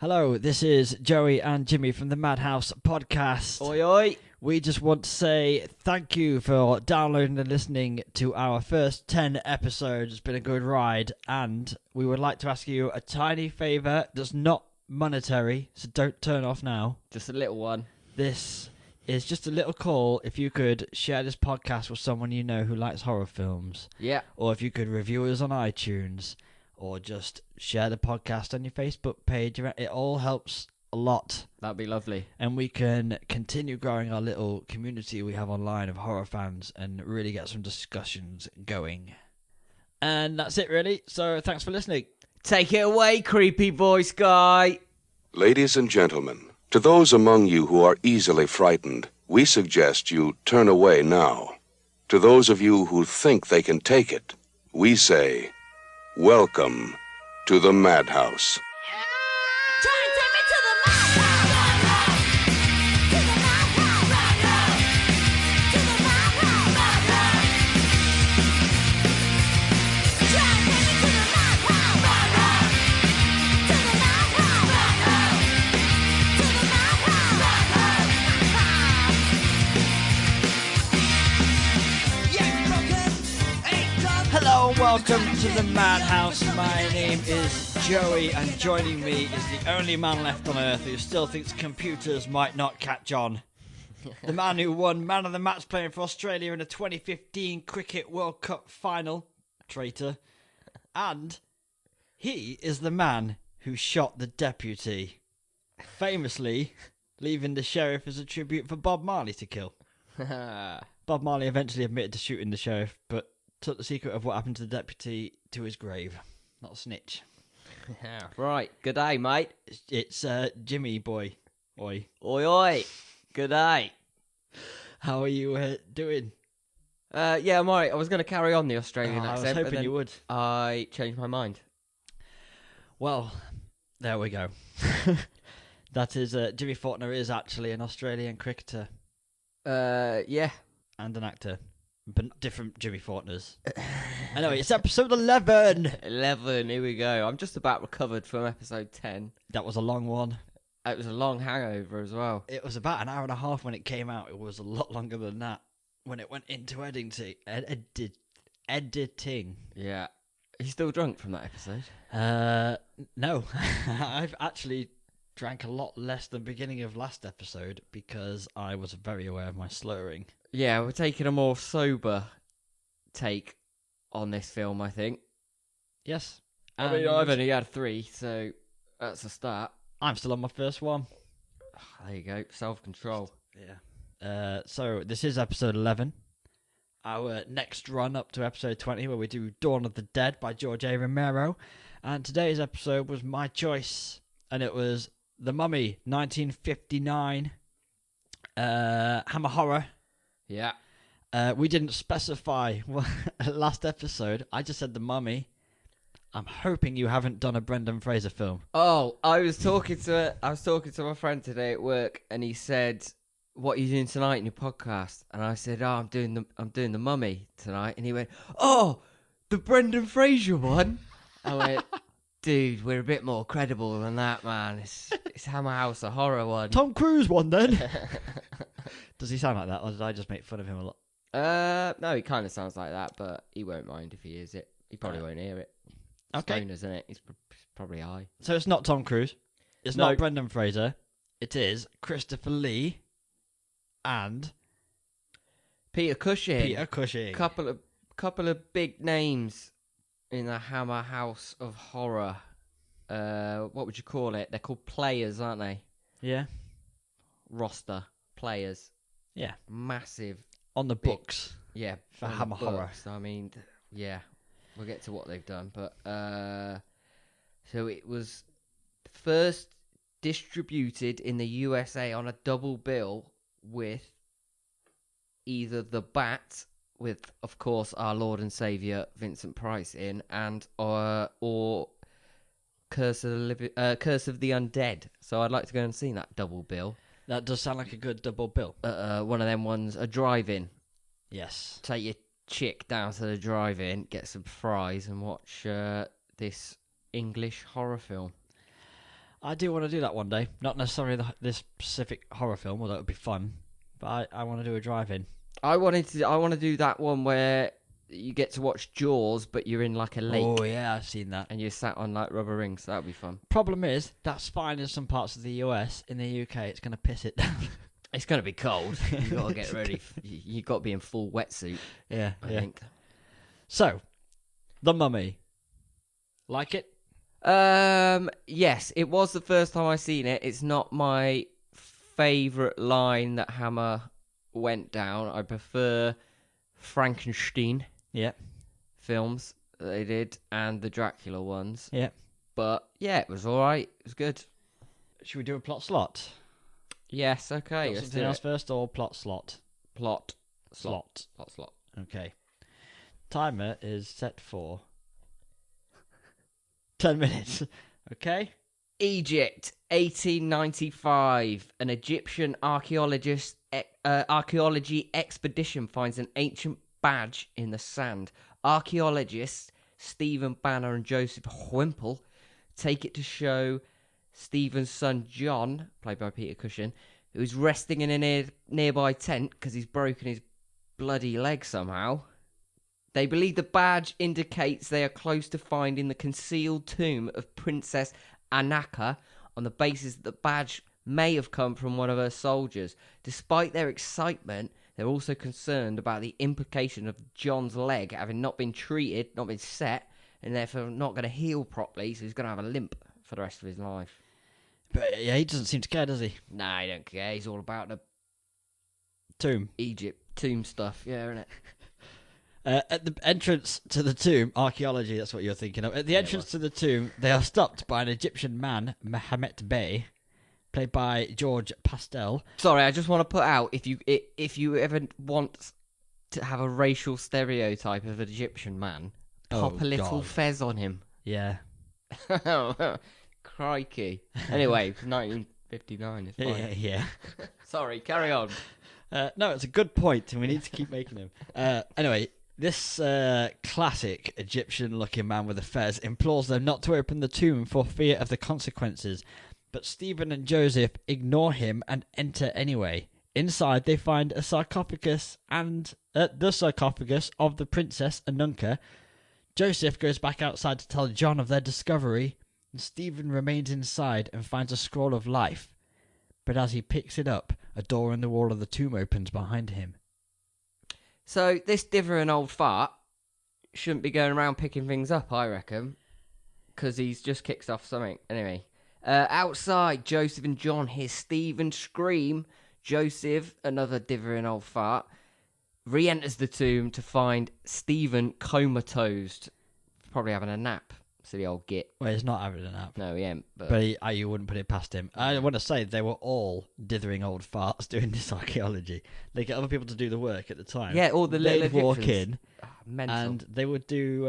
Hello, this is Joey and Jimmy from the Madhouse podcast. Oi, oi. We just want to say thank you for downloading and listening to our first 10 episodes. It's been a good ride, and we would like to ask you a tiny favour that's not monetary, so don't turn off now. Just a little one. This is just a little call. If you could share this podcast with someone you know who likes horror films, Yeah. or if you could review us on iTunes, or just share the podcast on your Facebook page. It all helps a lot. That'd be lovely. And we can continue growing our little community we have online of horror fans and really get some discussions going. And that's it, really. So thanks for listening. Take it away, creepy voice guy. Ladies and gentlemen, to those among you who are easily frightened, we suggest you turn away now. To those of you who think they can take it, we say, welcome to the Madhouse. Hello and welcome to the Madhouse. My name is Joey, and joining me is the only man left on earth who still thinks computers might not catch on. The man who won Man of the Match playing for Australia in the 2015 Cricket World Cup final. Traitor. And he is the man who shot the deputy, famously leaving the sheriff as a tribute for Bob Marley to kill. Bob Marley eventually admitted to shooting the sheriff, but took the secret of what happened to the deputy to his grave. Not a snitch. Right. Good day, mate. It's Jimmy boy. Oi. Oi, oi. Good day. How are you doing? Yeah, I'm alright. I was going to carry on the Australian I accent. was hoping you would. I changed my mind. Well, there we go. That is, Jimmy Faulkner is actually an Australian cricketer Yeah. and an actor. But different Jimmy Faulkners. Anyway, it's episode 11. 11. Here we go. I'm just about recovered from episode 10. That was a long one. It was a long hangover as well. It was about an hour and a half when it came out. It was a lot longer than that when it went into editing. Yeah. Are you still drunk from that episode? No. I've actually drank a lot less than beginning of last episode because I was very aware of my slurring. Yeah, we're taking a more sober take on this film, I think. Yes. I mean, I've only had 3, so that's a start. I'm still on my first one. There you go, self-control. Yeah. So this is episode 11. Our next run up to episode 20, where we do Dawn of the Dead by George A. Romero. And today's episode was my choice, and it was The Mummy, 1959. Hammer Horror. Yeah. We didn't specify last episode. I just said The Mummy. I'm hoping you haven't done a Brendan Fraser film. Oh, I was talking to my friend today at work, and he said, "What are you doing tonight in your podcast?" And I said, "Oh, I'm doing the Mummy tonight." And he went, "Oh, the Brendan Fraser one." I went, "Dude, we're a bit more credible than that, man. It's Hammer House, a horror one." Tom Cruise one then. Does he sound like that, or did I just make fun of him a lot? No, he kind of sounds like that, but he won't mind if he hears it. He probably won't hear it. Okay. Stoners, isn't it? He's probably high. So it's not Tom Cruise. It's No. not Brendan Fraser. It is Christopher Lee and Peter Cushing. Peter Cushing. Couple of big names in the Hammer House of Horror. What would you call it? They're called players, aren't they? Yeah. Roster players. Yeah. Massive. On the books. Yeah. For on the Hammer Horror. books. I mean, yeah. We'll get to what they've done, but so it was first distributed in the USA on a double bill with either The Bat, with of course our Lord and Saviour Vincent Price in, and or Curse of the Undead. So I'd like to go and see that double bill. That does sound like a good double bill. One of them ones, a drive-in. Yes. Take your chick down to the drive-in, get some fries, and watch this English horror film. I do want to do that one day. Not necessarily this specific horror film, although it would be fun. But I want to do a drive-in. I want to do that one where you get to watch Jaws, but you're in like a lake. Oh yeah, I've seen that. And you're sat on like rubber rings. That would be fun. Problem is, that's fine in some parts of the US. In the UK, it's going to piss it down. It's going to be cold. You've got to get ready. You've got to be in full wetsuit. Yeah, I think. So, The Mummy. Like it? Yes, it was the first time I seen it. It's not my favourite line that Hammer went down. I prefer Frankenstein films that they did and the Dracula ones. Yeah. But yeah, it was alright. It was good. Should we do a plot slot? Yes, okay. Got Let's something do else it. first or plot slot? Plot Slot. slot. Okay. Timer is set for 10 minutes. Okay? Egypt, 1895. An Egyptian archaeology expedition finds an ancient badge in the sand. Archaeologists Stephen Banner and Joseph Whimple take it to show Stephen's son John, played by Peter Cushing, who's resting in a nearby tent because he's broken his bloody leg somehow. They believe the badge indicates they are close to finding the concealed tomb of Princess Anankas on the basis that the badge may have come from one of her soldiers. Despite their excitement, they're also concerned about the implication of John's leg having not been treated, not been set, and therefore not going to heal properly, so he's going to have a limp for the rest of his life. But yeah, he doesn't seem to care, does he? Nah, he don't care. He's all about the Tomb. Egypt tomb stuff, yeah, isn't it? At the entrance to the tomb, archaeology, that's what you're thinking of. At the entrance to the tomb, they are stopped by an Egyptian man, Mehmet Bey, played by George Pastel. Sorry, I just want to put out, if you ever want to have a racial stereotype of an Egyptian man, pop a little God. fez on him. Yeah. Crikey. Anyway, 1959 is fine. Yeah. Sorry, carry on. No, it's a good point, and we need to keep making them. Anyway, this classic Egyptian-looking man with a fez implores them not to open the tomb for fear of the consequences, but Stephen and Joseph ignore him and enter anyway. Inside, they find a sarcophagus and the sarcophagus of the Princess Anankas. Joseph goes back outside to tell John of their discovery, and Stephen remains inside and finds a scroll of life. But as he picks it up, a door in the wall of the tomb opens behind him. So, this dithering old fart shouldn't be going around picking things up, I reckon. Because he's just kicked off something. Anyway. Outside, Joseph and John hear Stephen scream. Joseph, another dithering old fart, re-enters the tomb to find Stephen comatose. Probably having a nap. Silly old git. Well, he's not having a nap. No, he ain't. But you wouldn't put it past him. I want to say they were all dithering old farts doing this archaeology. They get other people to do the work at the time. yeah, all the little They'd walk Egyptians. in Mental. and they would do,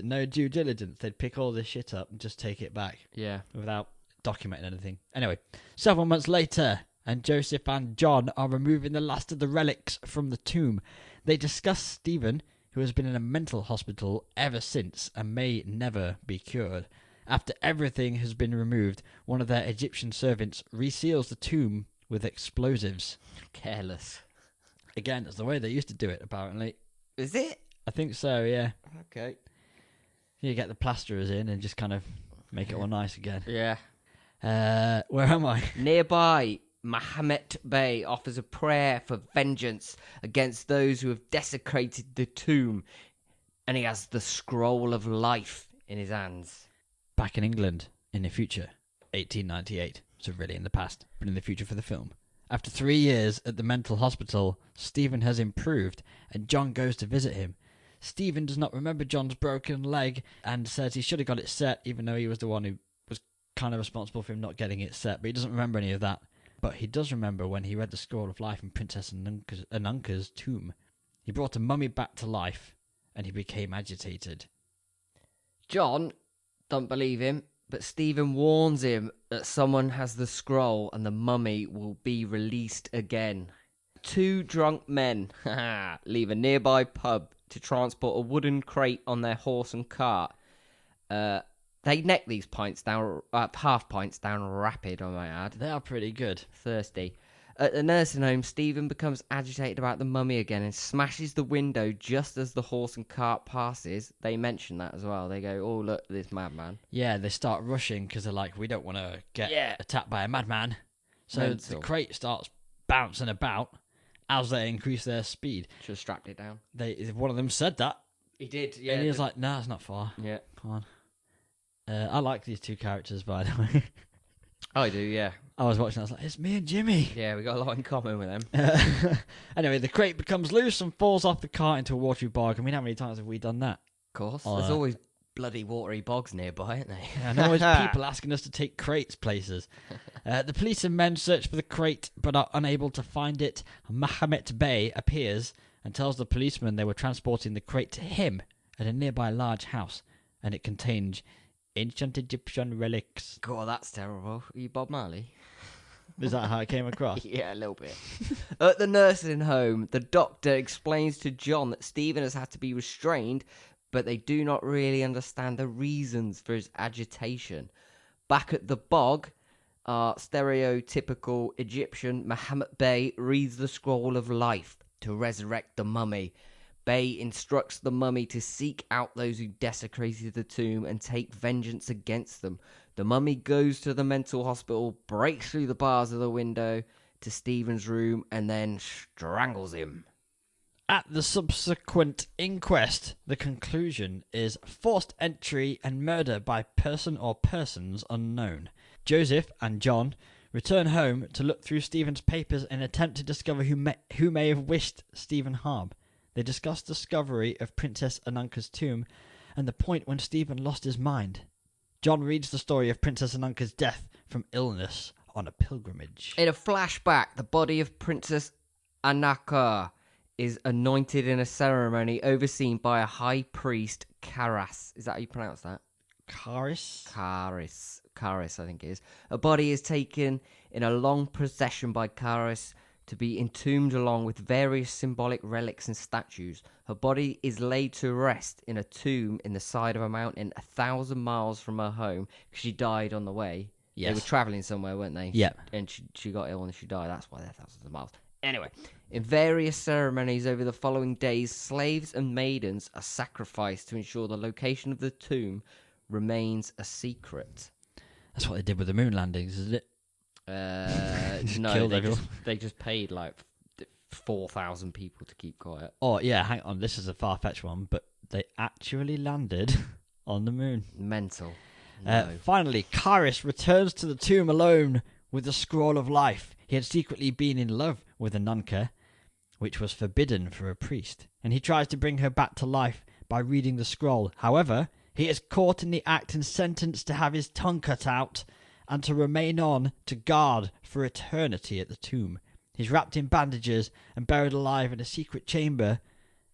no due diligence. They'd pick all this shit up and just take it back Yeah. without documenting anything. Anyway, several months later, and Joseph and John are removing the last of the relics from the tomb. They discuss Stephen, who has been in a mental hospital ever since and may never be cured. After everything has been removed, one of their Egyptian servants reseals the tomb with explosives. Careless. Again, it's the way they used to do it, apparently. Is it? I think so, yeah. Okay. You get the plasterers in and just kind of make it all nice again. Yeah. Where am I? Nearby, Mehmet Bey offers a prayer for vengeance against those who have desecrated the tomb, and he has the scroll of life in his hands. Back in England, in the future, 1898. So really in the past, but in the future for the film. After 3 years at the mental hospital, Stephen has improved, and John goes to visit him. Stephen does not remember John's broken leg, and says he should have got it set, even though he was the one who was kind of responsible for him not getting it set, but he doesn't remember any of that. But he does remember when he read the scroll of life in Princess Anankas' tomb. He brought a mummy back to life, and he became agitated. John don't believe him, but Stephen warns him that someone has the scroll and the mummy will be released again. Two drunk men leave a nearby pub to transport a wooden crate on their horse and cart. They neck these pints down, half pints down rapid, I might add. They are pretty good. Thirsty. At the nursing home, Stephen becomes agitated about the mummy again and smashes the window just as the horse and cart passes. They mention that as well. They go, "Oh, look, this madman." Yeah, they start rushing because they're like, we don't want to get attacked by a madman. So Mental. the crate starts bouncing about as they increase their speed. Should have strapped it down. One of them said that. He did, yeah. And he was like, "No, it's not far. Yeah. Come on." I like these two characters, by the way. I do, yeah. I was watching, I was like, it's me and Jimmy. Yeah, we got a lot in common with them. Anyway, the crate becomes loose and falls off the cart into a watery bog. I mean, how many times have we done that? Of course. There's always bloody watery bogs nearby, aren't they? And always people asking us to take crates places. The police and men search for the crate but are unable to find it. Mahomet Bey appears and tells the policeman they were transporting the crate to him at a nearby large house, and it contains ancient Egyptian relics. God, that's terrible. Are you Bob Marley? Is that how it came across? Yeah, a little bit. At the nursing home, the doctor explains to John that Stephen has had to be restrained, but they do not really understand the reasons for his agitation. Back at the bog, our stereotypical Egyptian Mahomet Bey reads the scroll of life to resurrect the mummy. Bey instructs the mummy to seek out those who desecrated the tomb and take vengeance against them. The mummy goes to the mental hospital, breaks through the bars of the window to Stephen's room, and then strangles him. At the subsequent inquest, the conclusion is forced entry and murder by person or persons unknown. Joseph and John return home to look through Stephen's papers and attempt to discover who may have wished Stephen harm. They discuss the discovery of Princess Anankas' tomb and the point when Stephen lost his mind. John reads the story of Princess Anankas' death from illness on a pilgrimage. In a flashback, the body of Princess Anankas is anointed in a ceremony overseen by a high priest, Karas. Is that how you pronounce that? Karis? Karis, I think it is. A body is taken in a long procession by Karis to be entombed along with various symbolic relics and statues. Her body is laid to rest in a tomb in the side of a mountain 1,000 miles from her home. She died on the way. Yes. They were travelling somewhere, weren't they? Yeah. And she got ill and she died. That's why they're thousands of miles. Anyway, in various ceremonies over the following days, slaves and maidens are sacrificed to ensure the location of the tomb remains a secret. That's what they did with the moon landings, isn't it? No, they just paid like 4,000 people to keep quiet. Oh, yeah, hang on. This is a far-fetched one, but they actually landed on the moon. Mental. No. Finally, Karis returns to the tomb alone with the scroll of life. He had secretly been in love with Ananka, which was forbidden for a priest, and he tries to bring her back to life by reading the scroll. However, he is caught in the act and sentenced to have his tongue cut out and to remain on to guard for eternity at the tomb. He's wrapped in bandages and buried alive in a secret chamber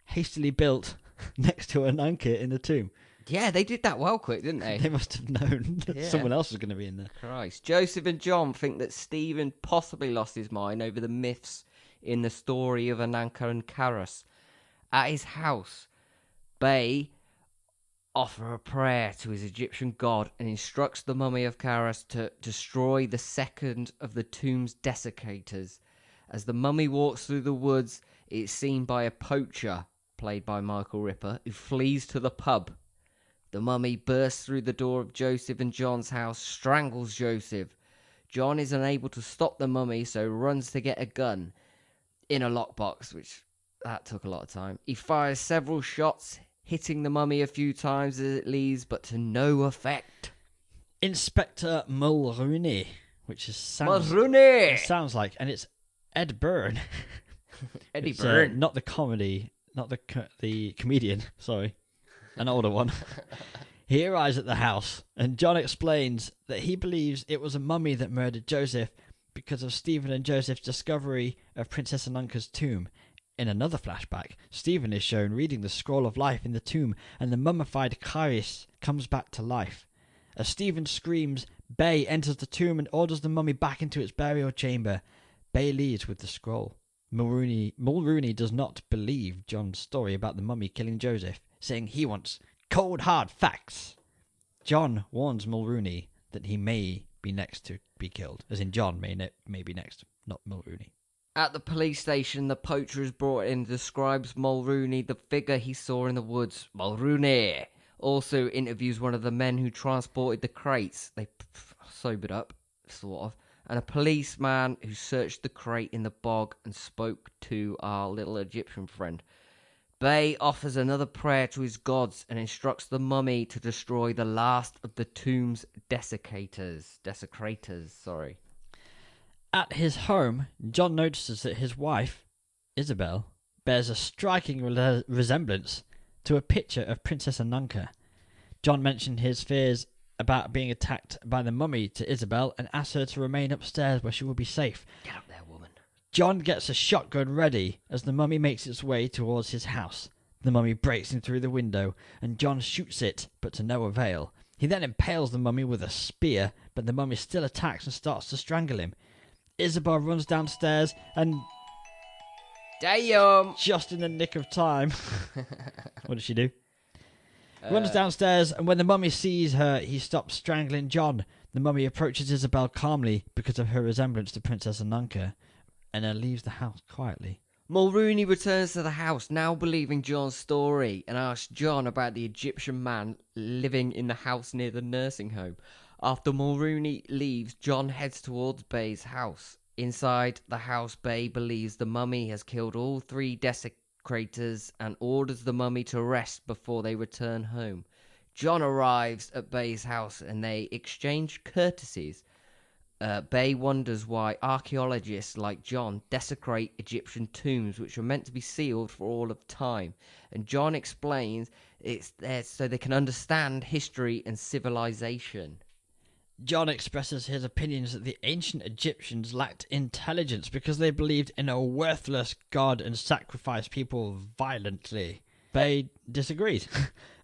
hastily built next to Ananka in the tomb. Yeah, they did that well quick, didn't they? They must have known that someone else was going to be in there. Christ. Joseph and John think that Stephen possibly lost his mind over the myths in the story of Ananka and Karas. At his house, Bey offer a prayer to his Egyptian god and instructs the mummy of Karas to destroy the second of the tomb's desecrators. As the mummy walks through the woods, it's seen by a poacher, played by Michael Ripper, who flees to the pub. The mummy bursts through the door of Joseph and John's house, strangles Joseph. John is unable to stop the mummy, so runs to get a gun in a lockbox, which that took a lot of time. He fires several shots, hitting the mummy a few times as it leaves, but to no effect. Inspector Mulrooney, which is sounds like, and it's Ed Byrne. Eddie Byrne. Not the comedy, not the comedian, sorry. An older one. He arrives at the house, and John explains that he believes it was a mummy that murdered Joseph because of Stephen and Joseph's discovery of Princess Ananka's tomb. In another flashback, Stephen is shown reading the scroll of life in the tomb, and the mummified Karis comes back to life. As Stephen screams, Bey enters the tomb and orders the mummy back into its burial chamber. Bey leaves with the scroll. Mulrooney does not believe John's story about the mummy killing Joseph, saying he wants cold hard facts. John warns Mulrooney that he may be next to be killed. As in, John may be next, not Mulrooney. At the police station, the poacher is brought in and describes Mulrooney, the figure he saw in the woods. Mulrooney also interviews one of the men who transported the crates. They sobered up, sort of. And a policeman who searched the crate in the bog and spoke to our little Egyptian friend. Bay offers another prayer to his gods and instructs the mummy to destroy the last of the tomb's desecrators. At his home, John notices that his wife, Isabel, bears a striking resemblance to a picture of Princess Ananka. John mentioned his fears about being attacked by the mummy to Isabel and asks her to remain upstairs where she will be safe. Get up there, woman. John gets a shotgun ready as the mummy makes its way towards his house. The mummy breaks in through the window and John shoots it, but to no avail. He then impales the mummy with a spear, but the mummy still attacks and starts to strangle him. Isabel runs downstairs and... Damn! Just in the nick of time. What does she do? Runs downstairs, and when the mummy sees her, he stops strangling John. The mummy approaches Isabel calmly because of her resemblance to Princess Ananka, and then leaves the house quietly. Mulrooney returns to the house, now believing John's story, and asks John about the Egyptian man living in the house near the nursing home. After Mulrooney leaves, John heads towards Bay's house. Inside the house, Bay believes the mummy has killed all 3 desecrators and orders the mummy to rest before they return home. John arrives at Bay's house and they exchange courtesies. Bay wonders why archaeologists like John desecrate Egyptian tombs which are meant to be sealed for all of time. And John explains it's there so they can understand history and civilization. John expresses his opinions that the ancient Egyptians lacked intelligence because they believed in a worthless god and sacrificed people violently. Bay disagrees,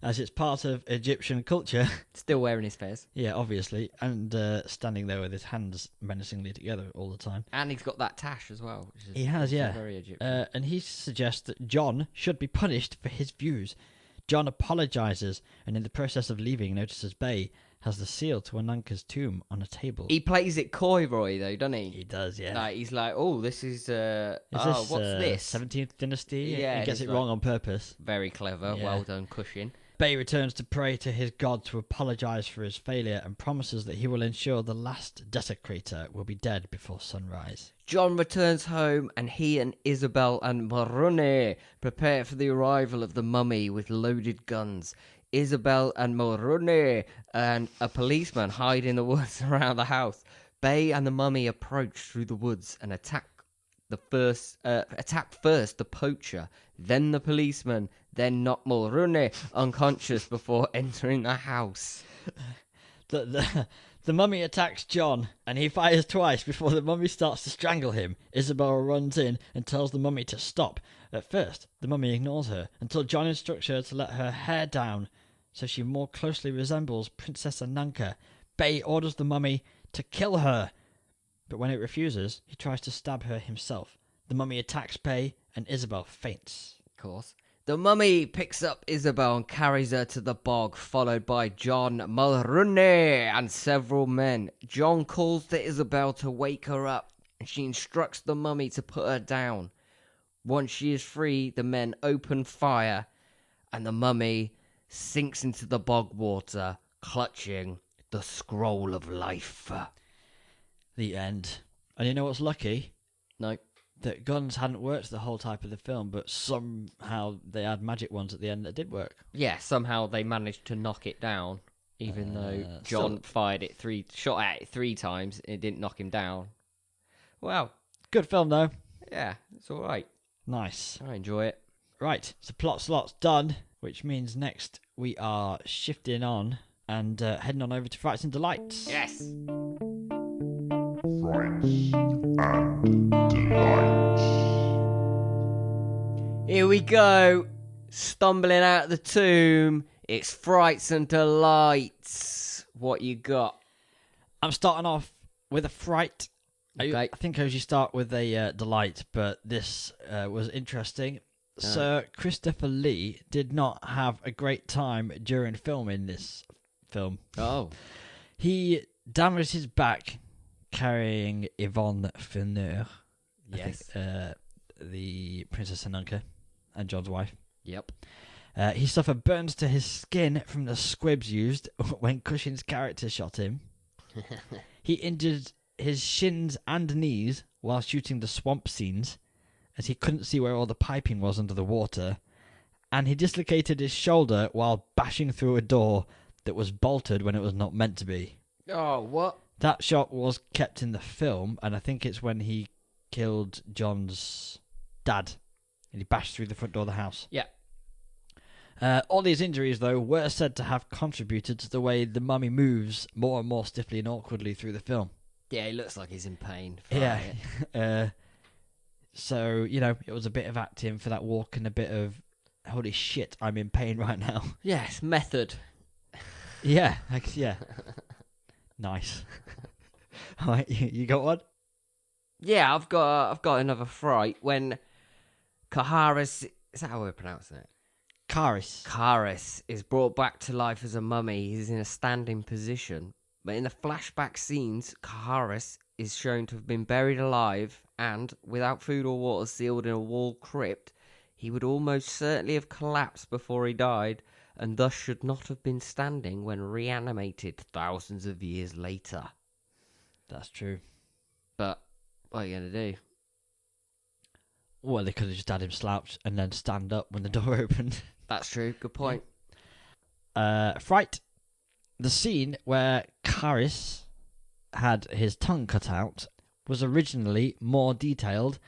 as it's part of Egyptian culture. Still wearing his fez. Yeah, obviously, and standing there with his hands menacingly together all the time. And he's got that tash as well. Which is, He has, yeah. Very Egyptian. And he suggests that John should be punished for his views. John apologizes, and in the process of leaving, notices Bay has the seal to Ananka's tomb on a table. He plays it coy, Roy, though, doesn't he? He does, yeah. Like, he's like, oh, this is What's this? 17th dynasty? Yeah, he gets it's it wrong on purpose. Very clever, Yeah. well done, Cushing. Bay returns to pray to his god to apologize for his failure and promises that he will ensure the last desecrator will be dead before sunrise. John returns home and he and Isabel and Mulrooney prepare for the arrival of the mummy with loaded guns. Isabel and Mulrooney and a policeman hide in the woods around the house. Bay and the mummy approach through the woods and attack first the poacher, then the policeman, then knock Mulrooney unconscious before entering the house. The mummy attacks John, and he fires twice before the mummy starts to strangle him. Isabel runs in and tells the mummy to stop. At first, the mummy ignores her until John instructs her to let her hair down so she more closely resembles Princess Ananka. Bay orders the mummy to kill her, but when it refuses, he tries to stab her himself. The mummy attacks Bay, and Isabel faints. Of course. The mummy picks up Isabel and carries her to the bog, followed by John, Mulrooney, and several men. John calls to Isabel to wake her up, and she instructs the mummy to put her down. Once she is free, the men open fire, and the mummy sinks into the bog water, clutching the scroll of life. The end. And you know what's lucky? No. That guns hadn't worked the whole type of the film, but somehow they had magic ones at the end that did work. Yeah, somehow they managed to knock it down, even though John shot at it 3 times, and it didn't knock him down. Wow. Good film, though. Yeah, it's alright. Nice. I enjoy it. Right, so plot slot's done, which means next we are shifting on and heading on over to Frights and Delights. Yes. Frights and Delights. Here we go. Stumbling out of the tomb. It's Frights and Delights. What you got? I'm starting off with a fright. Okay. I think I usually start with a delight, but this was interesting. Sir Christopher Lee did not have a great time during filming this film. Oh. He damaged his back carrying Yvonne Feneur, Yes. the Princess Ananka and John's wife. Yep. He suffered burns to his skin from the squibs used when Cushing's character shot him. He injured his shins and knees while shooting the swamp scenes, as he couldn't see where all the piping was under the water. And he dislocated his shoulder while bashing through a door that was bolted when it was not meant to be. Oh, what? That shot was kept in the film, and I think it's when he killed John's dad, and he bashed through the front door of the house. Yeah. All these injuries, though, were said to have contributed to the way the mummy moves more and more stiffly and awkwardly through the film. Yeah, he looks like he's in pain. Yeah. So, it was a bit of acting for that walk and a bit of, holy shit, I'm in pain right now. Yes, method. Yeah. Nice. All right, you got one? Yeah, I've got another fright when Kaharis, is that how we're pronouncing it? Karis is brought back to life as a mummy. He's in a standing position, but in the flashback scenes, Kaharis is shown to have been buried alive and, without food or water, sealed in a wall crypt. He would almost certainly have collapsed before he died, and thus should not have been standing when reanimated thousands of years later. That's true. But what are you going to do? Well, they could have just had him slouch and then stand up when the door opened. That's true. Good point. Fright. The scene where Karis had his tongue cut out was originally more detailed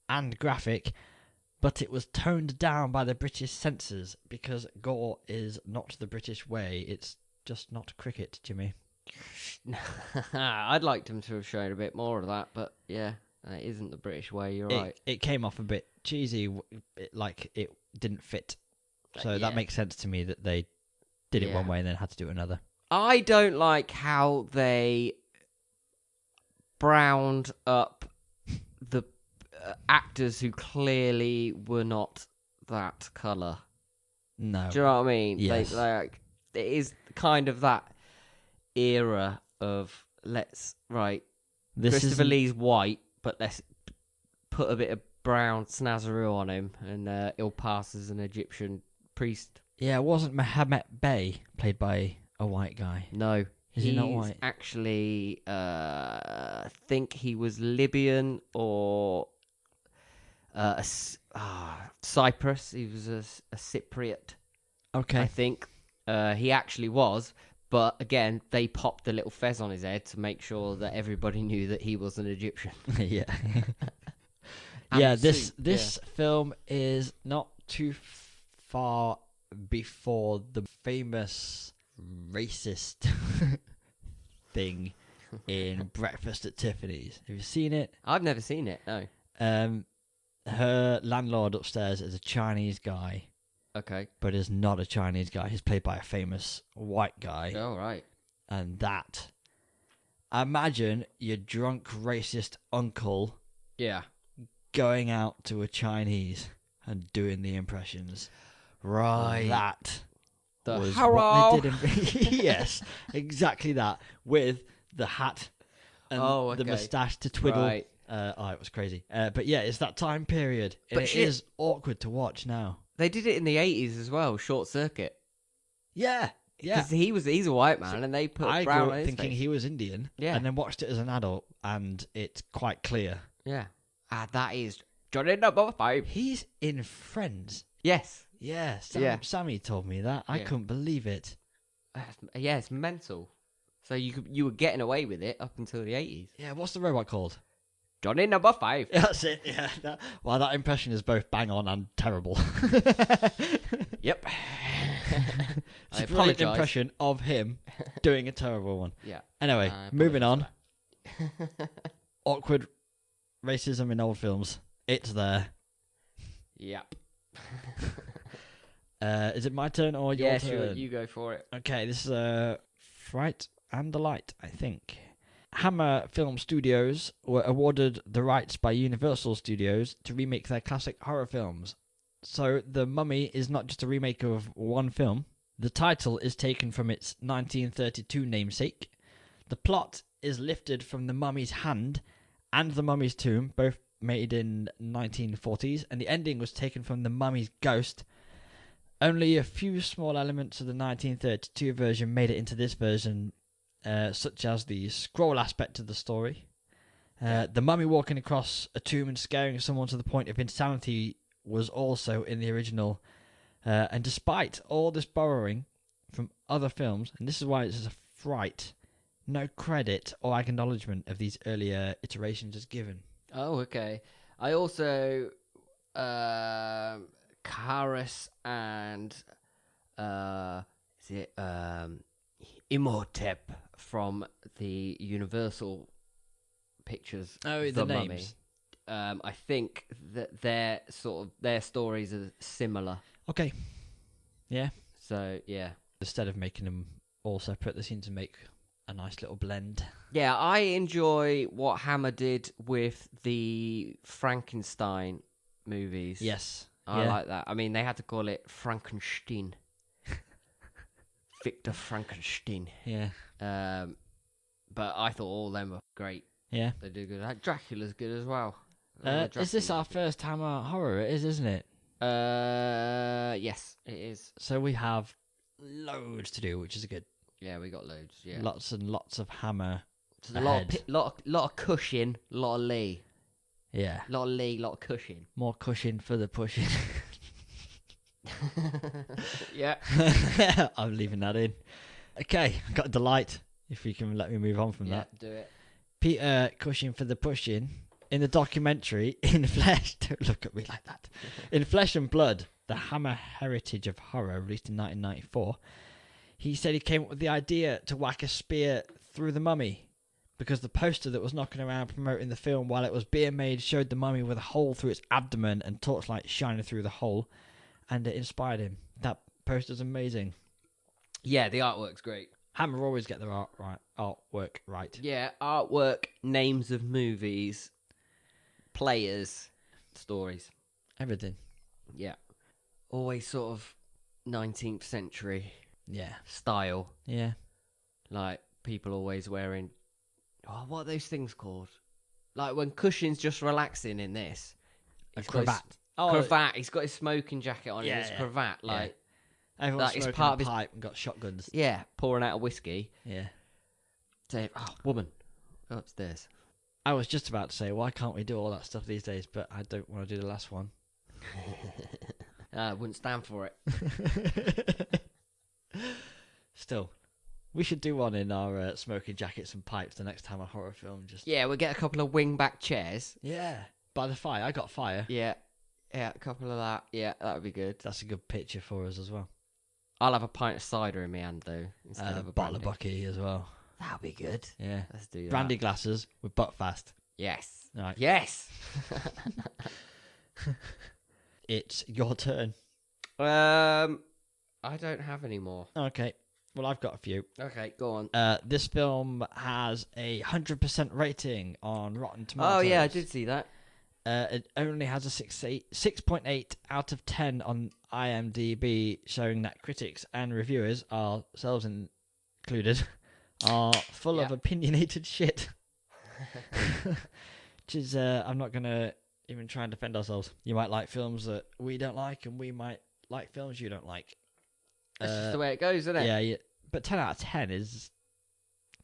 and graphic, but it was toned down by the British censors because gore is not the British way. It's just not cricket, Jimmy. I'd like them to have shown a bit more of that, but yeah, that isn't the British way. You're right. It came off a bit cheesy, like it didn't fit. So that makes sense to me that they did it one way and then had to do it another. I don't like how they browned up the actors who clearly were not that colour. No. Do you know what I mean? Yes. It is kind of that era of Christopher Lee's white, but let's put a bit of brown snazzaroo on him, and he'll pass as an Egyptian priest. Yeah, it wasn't Mohammed Bey played by a white guy. No. Is he not white? Actually, I think he was Libyan or Cyprus. He was a Cypriot. Okay. I think he actually was. But again, they popped the little fez on his head to make sure that everybody knew that he was an Egyptian. Yeah. And This film is not too far before the famous racist thing in Breakfast at Tiffany's. Have you seen it? I've never seen it, no. Her landlord upstairs is a Chinese guy, Okay. but is not a Chinese guy. He's played by a famous white guy. Oh, right. And that, imagine your drunk racist uncle Yeah. going out to a Chinese and doing the impressions. Right. That The was hello. what they did in yes, exactly that, with the hat and the moustache to twiddle. Right. It was crazy. But yeah, it's that time period. But it is awkward to watch now. They did it in the 80s as well, Short Circuit. Yeah. Yeah. Because he's a white man, and they put I brown grew on up his thinking face. he was Indian, Yeah. and then watched it as an adult, and it's quite clear. Yeah. That is Johnny number 5. He's in Friends. Yes. Yeah, Yeah. Sammy told me that. I Yeah. couldn't believe it. Yeah, it's mental. So you were getting away with it up until the 80s. Yeah, what's the robot called? Johnny number 5. That's it, yeah. That impression is both bang on and terrible. Yep. It's I a brilliant apologise. impression of him doing a terrible one. Yeah. Anyway, I moving on. apologise Awkward racism in old films. It's there. Yep. Is it my turn or your Yeah, turn? sure. You go for it. Okay, this is Fright and Delight, I think. Hammer Film Studios were awarded the rights by Universal Studios to remake their classic horror films. So The Mummy is not just a remake of one film, The title is taken from its 1932 namesake. The plot is lifted from The Mummy's Hand and The Mummy's Tomb, both made in 1940s, and the ending was taken from The Mummy's Ghost. Only a few small elements of the 1932 version made it into this version, such as the scroll aspect of the story. The mummy walking across a tomb and scaring someone to the point of insanity was also in the original. And despite all this borrowing from other films, and this is why it's a fright, no credit or acknowledgement of these earlier iterations is given. Oh, okay. I also Karis and is it Imhotep from the Universal Pictures. Oh, the names. Mummy. I think that their stories are similar. Okay. Yeah. So yeah. Instead of making them all separate, they seem to make a nice little blend. Yeah, I enjoy what Hammer did with the Frankenstein movies. Yes. I like that. I mean, they had to call it Frankenstein. Victor Frankenstein. Yeah. But I thought all of them were great. Yeah. They do good. Dracula's good as well. Is this our first Hammer horror? It is, isn't it? Yes, it is. So we have loads to do, which is good. Yeah, we got loads. Yeah, Lots and lots of Hammer. so a lot of cushion, a lot of Lee, Yeah. a lot of Lee, a lot of cushion. More cushion for the pushing. Yeah. I'm leaving that in. Okay, I've got a delight. If you can let me move on from that. Do it. Peter Cushing for the pushing. In the documentary, In Flesh, don't look at me like that. In Flesh and Blood, the Hammer Heritage of Horror, released in 1994, he said he came up with the idea to whack a spear through the mummy because the poster that was knocking around promoting the film while it was being made showed the mummy with a hole through its abdomen and torchlight shining through the hole, and it inspired him. That poster's amazing. Yeah, the artwork's great. Hammer always get their artwork right. Yeah, artwork, names of movies, players, stories. Everything. Yeah. Always sort of 19th century Yeah. style. Yeah. Like, people always wearing... Oh, what are those things called? Like, when Cushing's just relaxing in this. A he's got his cravat. Cravat. He's got his smoking jacket on Yeah, and his yeah. cravat. Like, Everyone's That is smoking part a of his- pipe and got shotguns. yeah, pouring out a whiskey. Yeah. Say, oh, woman, go upstairs. I was just about to say, why can't we do all that stuff these days? But I don't want to do the last one. I wouldn't stand for it. Still, we should do one in our smoking jackets and pipes the next time a horror film. Just Yeah, we'll get a couple of wing-back chairs. yeah, by the fire. I got fire. Yeah, a couple of that. Yeah, that would be good. That's a good picture for us as well. I'll have a pint of cider in my hand, though, instead of a bottle of brandy. bucky as well. That'll be good. Yeah, Let's do that. brandy glasses with butt fast. Yes. Right, Yes. it's your turn. I don't have any more. Okay, well I've got a few. Okay, go on. This film has a 100% rating on Rotten Tomatoes. Oh yeah, I did see that. It only has a 6.8 out of 10 on IMDb, showing that critics and reviewers, ourselves included, are full of Yeah. opinionated shit. Which is, I'm not going to even try and defend ourselves. You might like films that we don't like, and we might like films you don't like. That's just the way it goes, isn't it? Yeah, but 10 out of 10 is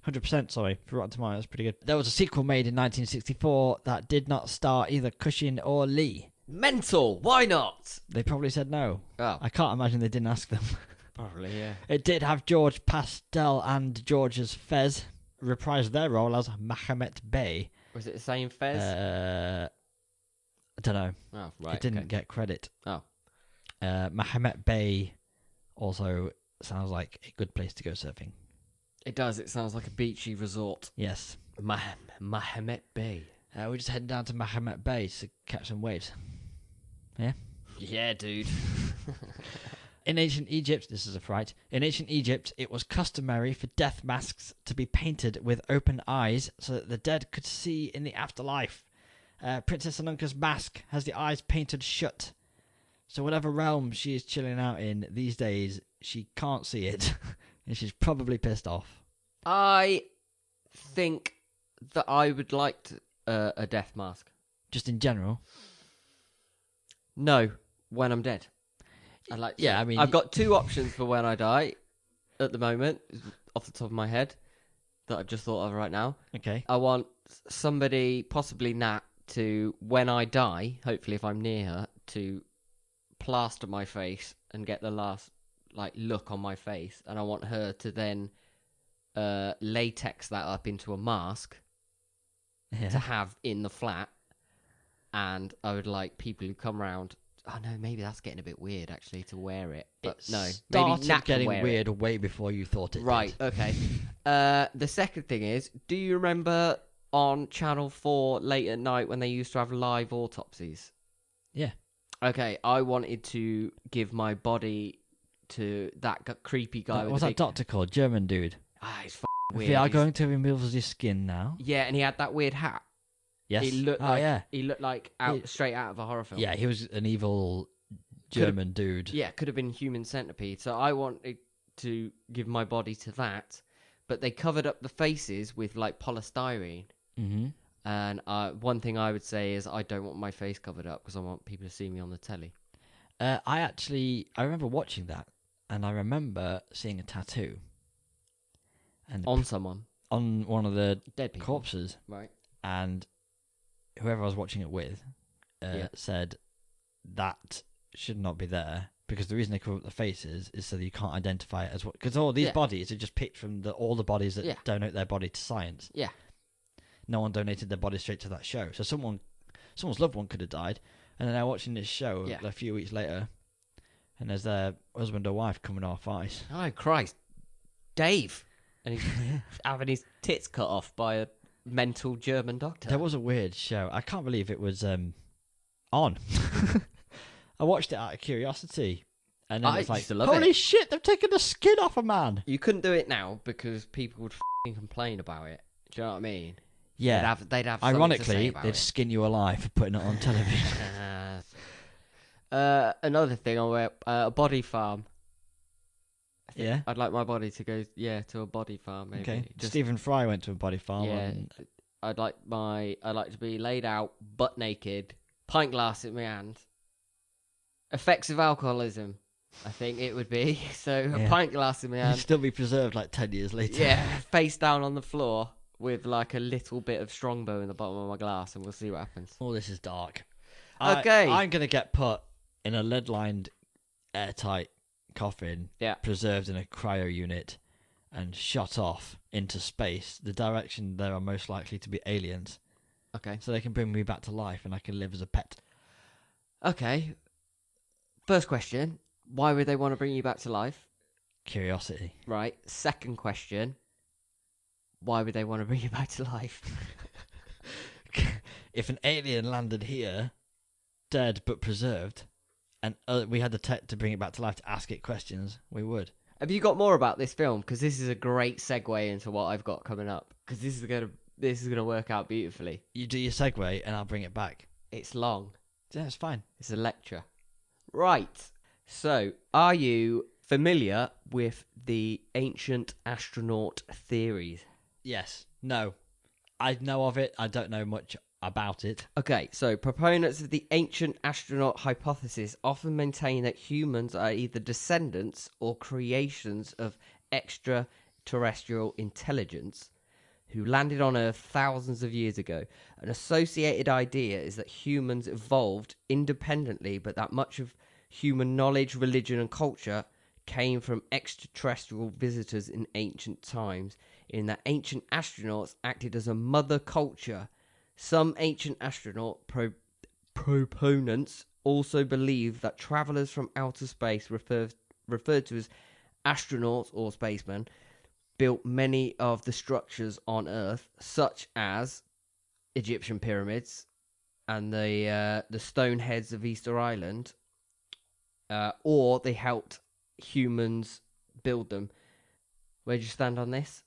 100%, sorry, for Rotten Tomatoes, pretty good. There was a sequel made in 1964 that did not star either Cushing or Lee. Mental. Why not? They probably said no. Oh, I can't imagine they didn't ask them. probably yeah. It did have George Pastel and George's Fez reprise their role as Mahomet Bey. Was it the same Fez? I don't know. Oh, right. It didn't okay. get credit. Oh. Mahomet Bey also sounds like a good place to go surfing. It does. It sounds like a beachy resort. Yes. Mahomet Bay. We're just heading down to Mahomet Bay to catch some waves. Yeah? Yeah, dude. In ancient Egypt, this is a fright. In ancient Egypt, it was customary for death masks to be painted with open eyes so that the dead could see in the afterlife. Princess Anankas' mask has the eyes painted shut. So whatever realm she is chilling out in these days, she can't see it, and she's probably pissed off. I think that I would like a death mask. Just in general? No, when I'm dead. I'd like to. Yeah, I mean... I've got two options for when I die at the moment, off the top of my head, that I've just thought of right now. Okay. I want somebody, possibly Nat, to, when I die, hopefully if I'm near her, to plaster my face and get the last look on my face, and I want her to then latex that up into a mask to have in the flat, and I would like people who come round. Oh no, maybe that's getting a bit weird actually to wear it. But It no, maybe started Nat can getting wear weird way before you thought it right, did. okay. The second thing is, do you remember on Channel 4 late at night when they used to have live autopsies? Yeah. Okay, I wanted to give my body to that creepy guy. What's that doctor called? German dude. He's weird. We are going to remove his skin now. Yeah, and he had that weird hat. Yes. He looked he looked like He- straight out of a horror film. Yeah, he was an evil German dude. Yeah, could have been Human Centipede. So I wanted to give my body to that, but they covered up the faces with like polystyrene. Mm-hmm. And one thing I would say is I don't want my face covered up because I want people to see me on the telly. I remember watching that, and I remember seeing a tattoo. And On someone. on one of the Dead people. corpses, Right. and whoever I was watching it with Yeah. said that should not be there, because the reason they cover up the faces is so that you can't identify it as what. Because all these Yeah. bodies are just picked from all the bodies that Yeah. donate their body to science. Yeah. No one donated their body straight to that show, so someone's loved one could have died, and then they're watching this show Yeah. a few weeks later, and there's their husband or wife coming off ice. Oh, Christ. Dave. And he's having his tits cut off by a mental German doctor. That was a weird show. I can't believe it was on. I watched it out of curiosity, and then I it's like, used to love holy it. shit, they've taken the skin off a man. You couldn't do it now because people would complain about it. Do you know what I mean? Yeah. They'd have something to say Ironically, about they'd it. skin you alive for putting it on television. Another thing, I'll wear a body farm. Yeah. I'd like my body to go, to a body farm. Maybe. Okay. Just, Stephen Fry went to a body farm. yeah. And I'd like to be laid out, butt naked, pint glass in my hand. Effects of alcoholism, I think it would be. So a Yeah. pint glass in my he'd hand. still be preserved like 10 years later. Yeah, face down on the floor with like a little bit of Strongbow in the bottom of my glass, and we'll see what happens. Oh, this is dark. Okay. I'm going to get put in a lead-lined, airtight coffin, Yeah. preserved in a cryo unit, and shot off into space, the direction there are most likely to be aliens, Okay. so they can bring me back to life and I can live as a pet. Okay. First question: why would they want to bring you back to life? Curiosity. Right. Second question: why would they want to bring you back to life? If an alien landed here, dead but preserved, and we had the tech to bring it back to life to ask it questions, we would. Have you got more about this film? Because this is a great segue into what I've got coming up. Because this is gonna work out beautifully. You do your segue and I'll bring it back. It's long. Yeah, it's fine. It's a lecture. Right. So, are you familiar with the ancient astronaut theories? Yes. No. I know of it. I don't know much about it. Okay, so proponents of the ancient astronaut hypothesis often maintain that humans are either descendants or creations of extraterrestrial intelligence who landed on Earth thousands of years ago. An associated idea is that humans evolved independently, but that much of human knowledge, religion, and culture came from extraterrestrial visitors in ancient times, in that ancient astronauts acted as a mother culture. Some ancient astronaut proponents also believe that travelers from outer space, referred to as astronauts or spacemen, built many of the structures on Earth, such as Egyptian pyramids and the stone heads of Easter Island, or they helped humans build them. Where do you stand on this?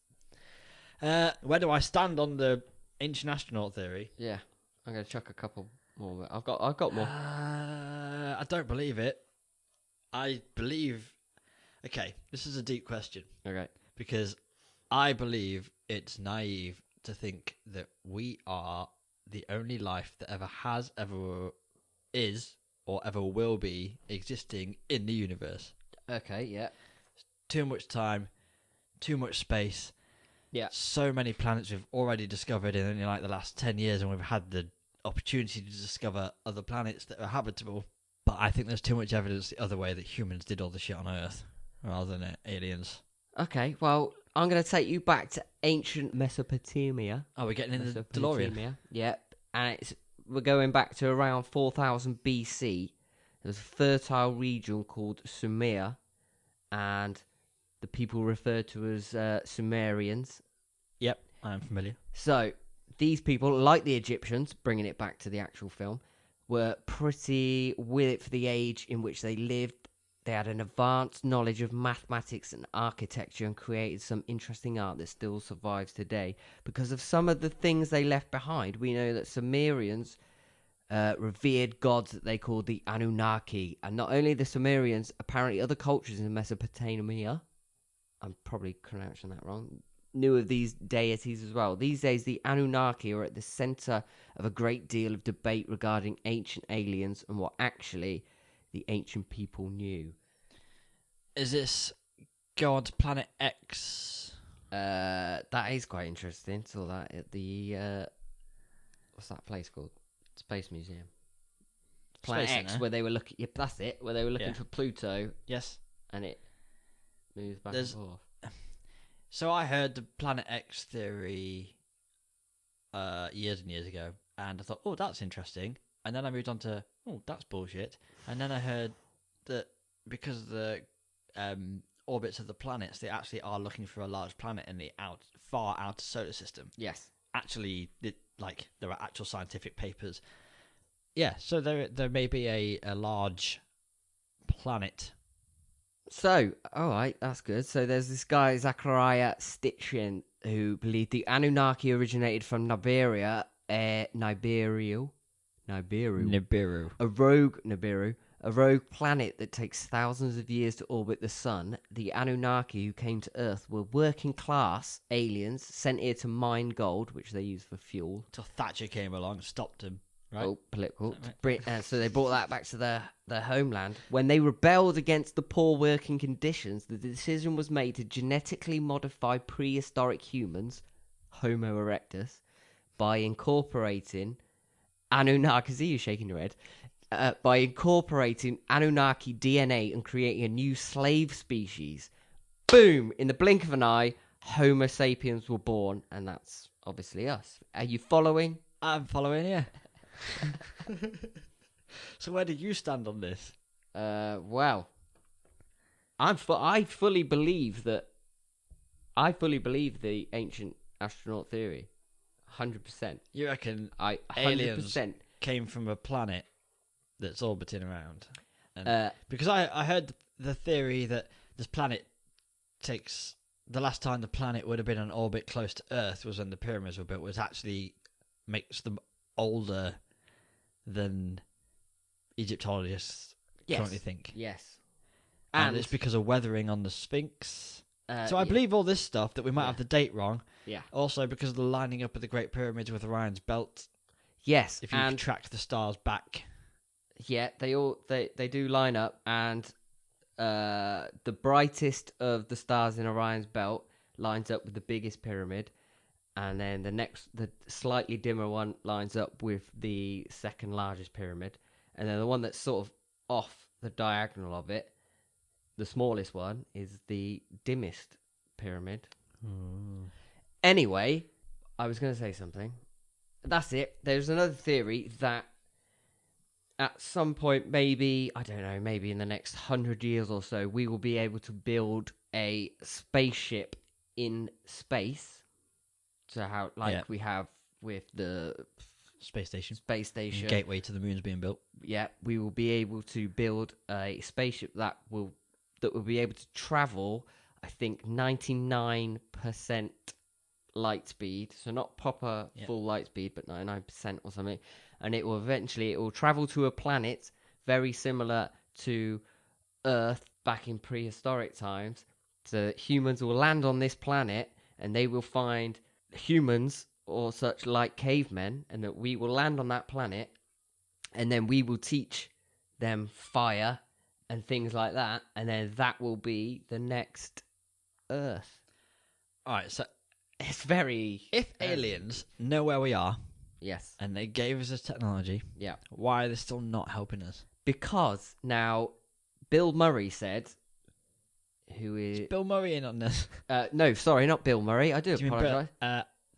Where do I stand on the ancient astronaut theory? Yeah, I'm gonna chuck a couple more. I've got more. I don't believe it. I believe Okay, this is a deep question Okay. because I believe it's naive to think that we are the only life that ever has, ever is, or ever will be existing in the universe. Okay, yeah. Too much time, too much space. Yeah. So many planets we've already discovered in only like the last 10 years, and we've had the opportunity to discover other planets that are habitable. But I think there's too much evidence the other way, that humans did all the shit on Earth rather than aliens. Okay, well, I'm going to take you back to ancient Mesopotamia. Oh, we're getting in the DeLorean. Mesopotamia, yep. And we're going back to around 4000 BC. There was a fertile region called Sumer, and the people referred to as Sumerians. Yep, I'm familiar. So, these people, like the Egyptians, bringing it back to the actual film, were pretty with it for the age in which they lived. They had an advanced knowledge of mathematics and architecture and created some interesting art that still survives today. Because of some of the things they left behind, we know that Sumerians revered gods that they called the Anunnaki. And not only the Sumerians, apparently other cultures in Mesopotamia, I'm probably pronouncing that wrong, knew of these deities as well. These days, the Anunnaki are at the center of a great deal of debate regarding ancient aliens and what actually the ancient people knew. Is this go on to Planet X? That is quite interesting. Saw that at the what's that place called? Space Museum. Planet Space X, Center. where they were looking. Yep, that's it. Where they were looking Yeah. for Pluto, Yes. and it moves back There's- and forth. So I heard the Planet X theory years and years ago, and I thought, oh, that's interesting. And then I moved on to, oh, that's bullshit. And then I heard that because of the orbits of the planets, they actually are looking for a large planet in the far outer solar system. Yes. Actually, there are actual scientific papers. Yeah, so there may be a large planet. So, all right, that's good. So there's this guy, Zachariah Stitchin, who believed the Anunnaki originated from Nibiru, Nibiru. a rogue planet that takes thousands of years to orbit the sun. The Anunnaki who came to Earth were working class aliens sent here to mine gold, which they use for fuel. Till Thatcher came along and stopped him. Right? Oh, political. Is that right? So they brought that back to their homeland. When they rebelled against the poor working conditions, the decision was made to genetically modify prehistoric humans, Homo erectus, by incorporating Anunnaki. See you shaking your head. By incorporating Anunnaki DNA and creating a new slave species. Boom! In the blink of an eye, Homo sapiens were born, and that's obviously us. Are you following? I'm following you. So where do you stand on this? Well, I fully believe that. I fully believe the ancient astronaut theory, 100%. You reckon 100%. aliens came from a planet that's orbiting around? Because I heard the theory that this planet takes... The last time the planet would have been in orbit close to Earth was when the pyramids were built, which actually makes them older than Egyptologists currently think. Yes. And it's because of weathering on the Sphinx. So I believe all this stuff, that we might have the date wrong. Yeah. Also because of the lining up of the Great Pyramids with Orion's belt. Yes. If you track the stars back. Yeah, they do line up, and the brightest of the stars in Orion's belt lines up with the biggest pyramid, and then the slightly dimmer one lines up with the second largest pyramid, and then the one that's sort of off the diagonal of it, the smallest one, is the dimmest pyramid. Anyway, I was going to say something. That's it. There's another theory that at some point, maybe, I don't know, maybe in the next 100 years or so, we will be able to build a spaceship in space. So how, we have with the Space station. Space Gateway to the moon's being built. Yeah, we will be able to build a spaceship that will be able to travel, I think, 99% light speed. So not proper full light speed, but 99% or something. And it will travel to a planet very similar to Earth back in prehistoric times. So that humans will land on this planet and they will find humans or such like cavemen, and that we will land on that planet and then we will teach them fire and things like that, and then that will be the next Earth. All right, so It's very... if aliens know where we are Yes. and they gave us this technology, Yeah. why are they still not helping us? Because now Bill Murray said, who is... Bill Murray in on this? no, sorry, not Bill Murray. I do Do you mean apologise.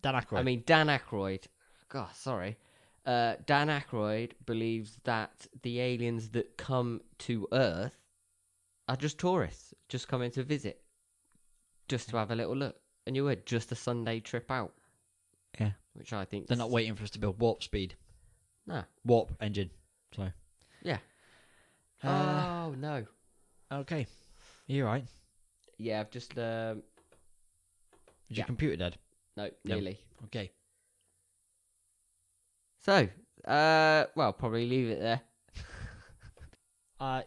Dan Aykroyd? I mean, Dan Aykroyd. God, sorry. Dan Aykroyd believes that the aliens that come to Earth are just tourists, just coming to visit, just to have a little look. And you were just a Sunday trip out. Yeah. Which I think... They're not waiting for us to build warp speed. No. Warp engine. Sorry. Yeah. Oh, no. Okay. Are you right? Yeah, I've just... Is your Yeah. computer dead? No, No. nearly. Okay. So, well, probably leave it there.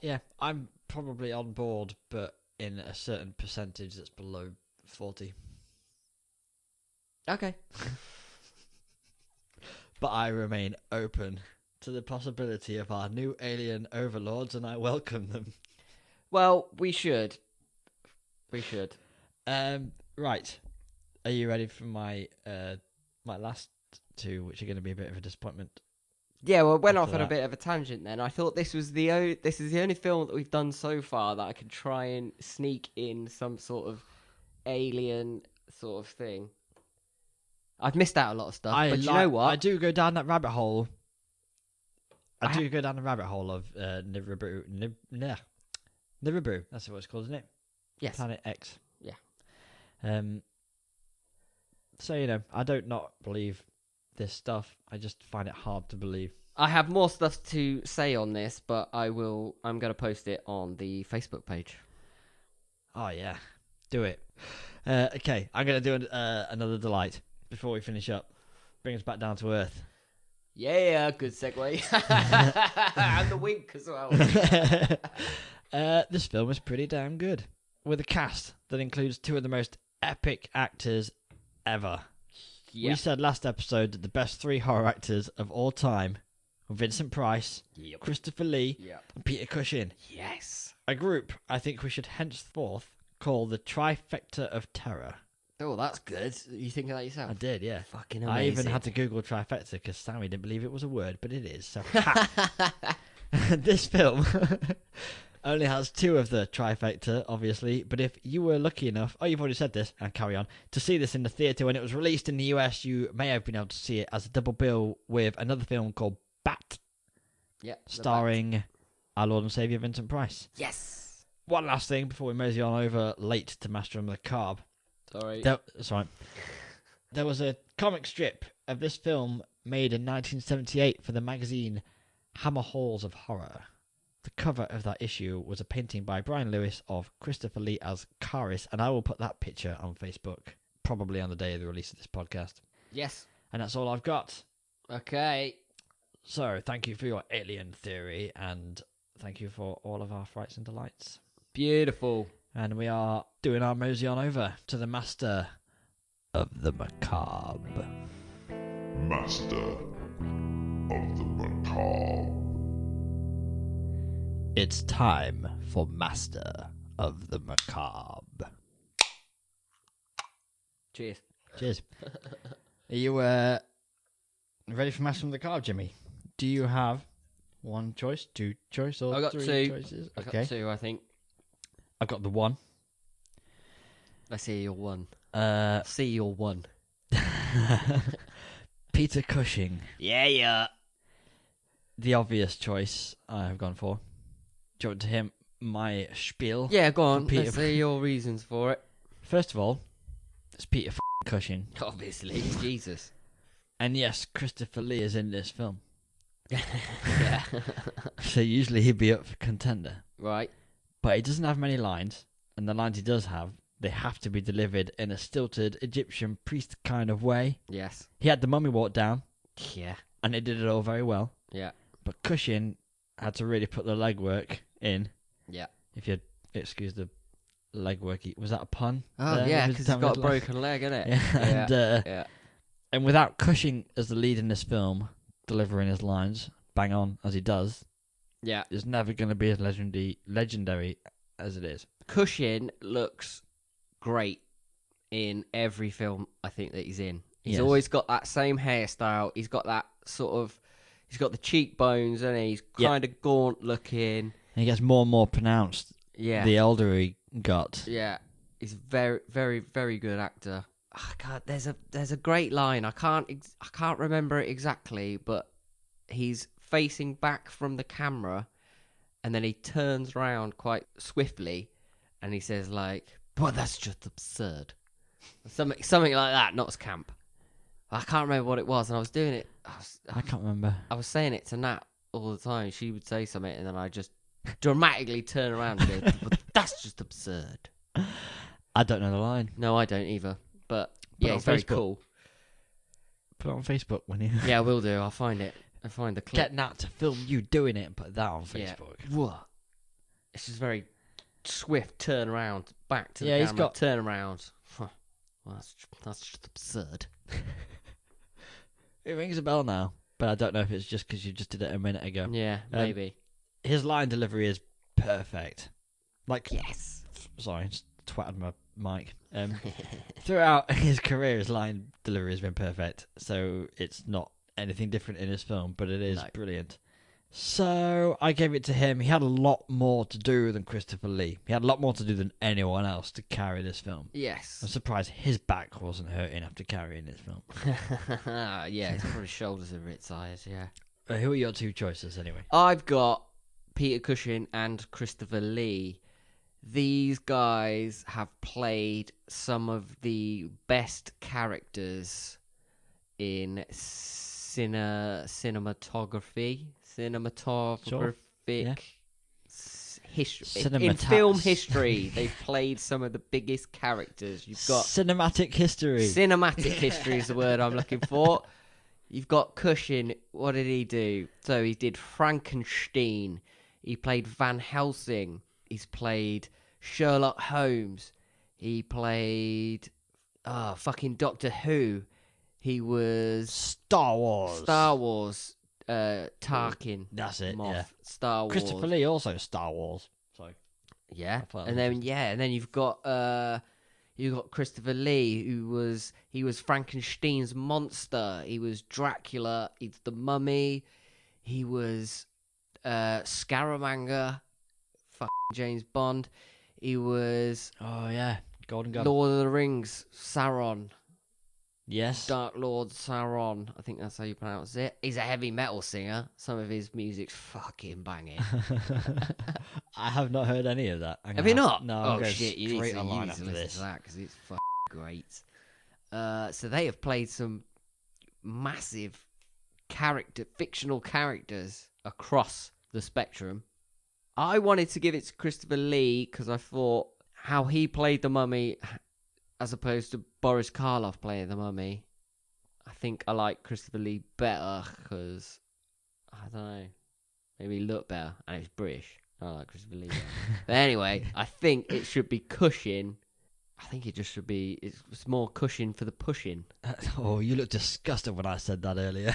Yeah, I'm probably on board, but in a certain percentage that's below 40. Okay. But I remain open to the possibility of our new alien overlords, and I welcome them. Well, we should. We should. Right. Are you ready for my my last two, which are going to be a bit of a disappointment? Yeah, well, it went After off on a that. bit of a tangent then. I thought this is the only film that we've done so far that I could try and sneak in some sort of alien sort of thing. I've missed out a lot of stuff, but you know what? I do go down that rabbit hole. I do go down the rabbit hole of Nibiru. Nibiru, that's what it's called, isn't it? Yes. Planet X. Yeah. So, you know, I don't not believe this stuff. I just find it hard to believe. I have more stuff to say on this, but I'm going to post it on the Facebook page. Oh, yeah. Do it. Okay, I'm going to do another delight before we finish up. Bring us back down to earth. Yeah, good segue. And the wink as well. This film is pretty damn good. With a cast that includes two of the most epic actors ever. Yeah. We said last episode that the best three horror actors of all time were Vincent Price, Yep. Christopher Lee, Yep. and Peter Cushing. Yes. A group I think we should henceforth call the Trifecta of Terror. Oh, that's good. You think of that yourself? I did, yeah. Fucking amazing. I even had to Google trifecta because Sammy didn't believe it was a word, but it is. So this film only has two of the trifecta, obviously. But if you were lucky enough, you've already said this, and carry on, to see this in the theatre when it was released in the US, you may have been able to see it as a double bill with another film called Bat, Yeah. starring our Lord and Saviour Vincent Price. Yes. One last thing before we mosey on over late to Master and Macabre. Sorry. Sorry. There was a comic strip of this film made in 1978 for the magazine Hammer Halls of Horror. The cover of that issue was a painting by Brian Lewis of Christopher Lee as Karis, and I will put that picture on Facebook, probably on the day of the release of this podcast. Yes. And that's all I've got. Okay. So, thank you for your alien theory, and thank you for all of our frights and delights. Beautiful. And we are doing our mosey on over to the Master of the Macabre. Master of the Macabre. It's time for Master of the Macabre. Cheers. Cheers. Are you ready for Master of the Macabre, Jimmy? Do you have one choice, two choice, or I got three two. choices? I got two, I think. I've got the one. Let's hear your one. Uh, See your one. Peter Cushing, Yeah. the obvious choice I have gone for. Do you want to hear my spiel? Yeah, go on. Peter- Let's hear your reasons for it. First of all, it's Peter Cushing. Obviously. Jesus. And yes, Christopher Lee is in this film. Yeah. So usually he'd be up for contender. Right. But he doesn't have many lines, and the lines he does have, they have to be delivered in a stilted Egyptian priest kind of way. Yes. He had the mummy walk down, Yeah. and he did it all very well. Yeah. But Cushing had to really put the legwork in. Yeah. If you're excuse the leg work. Was that a pun? Oh, there? yeah, With because his he's got a damaged leg? broken leg, innit? Yeah, Yeah. and without Cushing as the lead in this film, delivering his lines bang on as he does, Yeah. it's never going to be as legendary as it is. Cushing looks great in every film I think that he's in. He's Yes. always got that same hairstyle. He's got that sort of... He's got the cheekbones, and he's kind of gaunt looking. And he gets more and more pronounced Yeah. the older he got. Yeah. He's a very, very, very good actor. Oh, God, there's a great line. I can't remember it exactly, but he's facing back from the camera, and then he turns around quite swiftly, and he says like, "Well, that's just absurd." Something like that. Not as camp. I can't remember what it was, and I was doing it. I can't remember. I was saying it to Nat all the time. She would say something, and then I just dramatically turn around and go, "But that's just absurd." I don't know the line. No, I don't either. But Put it yeah, on it's very Facebook. cool. Put it on Facebook when you Yeah, I will do. I'll find it. I'll find the clip. get Nat to film you doing it and put that on Yeah. Facebook. What? It's just very swift turn around, back to the Yeah, camera, he's got- turn around. Huh. Well, that's just absurd. It rings a bell now, but I don't know if it's just because you just did it a minute ago. Yeah, maybe. His line delivery is perfect. Like, Yes. sorry, just twatted my mic. Throughout his career, his line delivery has been perfect, so it's not anything different in his film, but it is No. brilliant. So I gave it to him. He had a lot more to do than Christopher Lee. He had a lot more to do than anyone else to carry this film. I'm Yes. surprised his back wasn't hurting after carrying this film. Yeah, it's probably shoulders are a bit tired, yeah. Who are your two choices, anyway? I've got Peter Cushing and Christopher Lee. These guys have played some of the best characters in cinematographic Yeah. history. In Cinemata- film history, they've played some of the biggest characters. You've got Cinematic history. cinematic history is the word I'm looking for. You've got Cushing. What did he do? So he did Frankenstein. He played Van Helsing. He's played Sherlock Holmes. He played fucking Doctor Who. He was Star Wars. Tarkin. That's it, Moff. yeah. Star Wars. Christopher Lee also Star Wars. So Yeah, I thought and that then you've got Christopher Lee, who was Frankenstein's monster. He was Dracula. He's the Mummy. He was Scaramanga. Fucking James Bond. He was oh yeah, Golden Gun. Lord of the Rings. Sauron. Yes. Dark Lord Sauron. I think that's how you pronounce it. He's a heavy metal singer. Some of his music's fucking banging. I have not heard any of that. Have you not? No. Oh I'm going shit! You need straight to online listen after to this. that because it's fucking great. So they have played some massive fictional characters across the spectrum. I wanted to give it to Christopher Lee because I thought how he played the Mummy, as opposed to Boris Karloff playing the Mummy. I think I like Christopher Lee better because I don't know, maybe he looked better and he's British. I like Christopher Lee. But anyway, I think it should be Cushing. I think it just should be. It's more Cushing for the pushing. Oh, you looked disgusted when I said that earlier.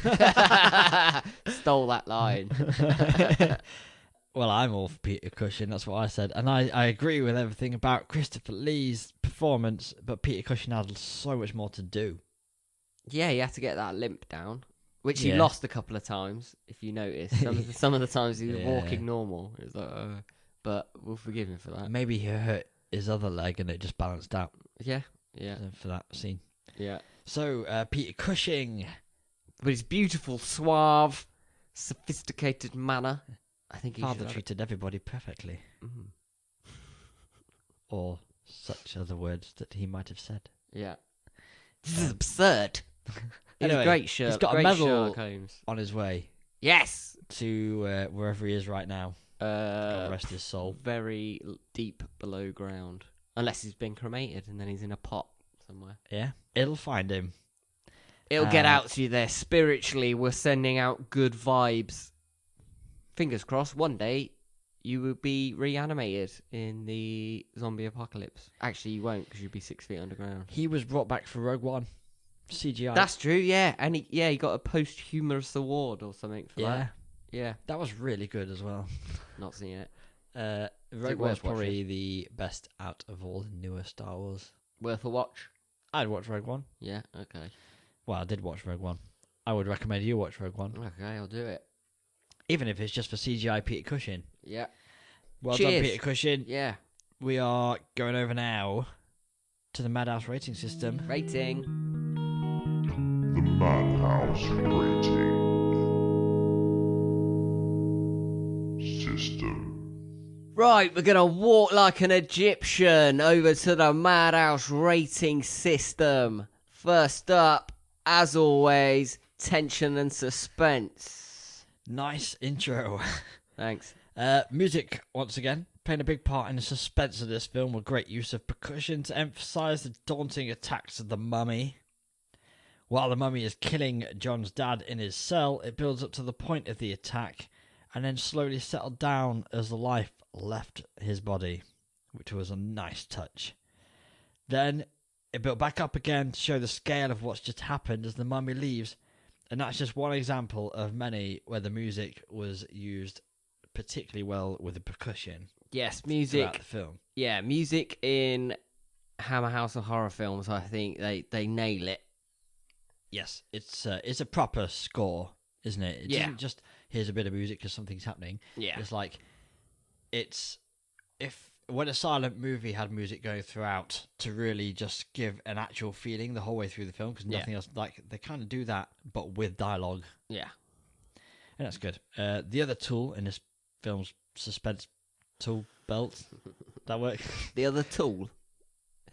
Stole that line. Well, I'm all for Peter Cushing. That's what I said, and I agree with everything about Christopher Lee's performance. But Peter Cushing had so much more to do. Yeah, he had to get that limp down, which he Yeah. lost a couple of times. If you notice, some of the times he was Yeah. walking normal. It was like, but we'll forgive him for that. Maybe he hurt his other leg and it just balanced out Yeah. for that scene. Yeah. So Peter Cushing. But his beautiful, suave, sophisticated manner. I think he Father should. treated everybody perfectly. Mhm. Or such other words that he might have said. Yeah. This is absurd. Anyway, Great Sherlock. he's got a great medal Sherlock Holmes. on his way Yes. to wherever he is right now. God rest his soul. Very deep below ground, unless he's been cremated and then he's in a pot somewhere. Yeah, it'll find him. It'll get out to you there. Spiritually, we're sending out good vibes. Fingers crossed, one day you would be reanimated in the zombie apocalypse. Actually, you won't because you'd be 6 feet underground. He was brought back for Rogue One. CGI. That's true, yeah. And he got a posthumous award or something for that. Yeah. That was really good as well. Not seen it. Rogue One's probably the best out of all the newer Star Wars. Worth a watch? I'd watch Rogue One. Yeah, okay. Well, I did watch Rogue One. I would recommend you watch Rogue One. Okay, I'll do it. Even if it's just for CGI Peter Cushing. Yeah. Well Cheers. done, Peter Cushing. Yeah. We are going over now to the Madhouse rating system. Rating. The Madhouse Rating System. Right, we're going to walk like an Egyptian over to the Madhouse rating system. First up, as always, tension and suspense. Nice intro. Thanks. Music, once again, playing a big part in the suspense of this film with great use of percussion to emphasise the daunting attacks of the mummy. While the mummy is killing John's dad in his cell, it builds up to the point of the attack and then slowly settled down as the life left his body, which was a nice touch. Then it built back up again to show the scale of what's just happened as the mummy leaves, and that's just one example of many where the music was used particularly well with the percussion. Yes, Throughout music. the film. Yeah, music in Hammer House of Horror films, I think they nail it. Yes, it's a proper score, isn't it? It Yeah. isn't just here's a bit of music because something's happening. Yeah. It's like when a silent movie had music going throughout to really just give an actual feeling the whole way through the film because nothing else. Like they kind of do that, but with dialogue, Yeah. and that's good. The other tool in this film's suspense tool belt that works. The other tool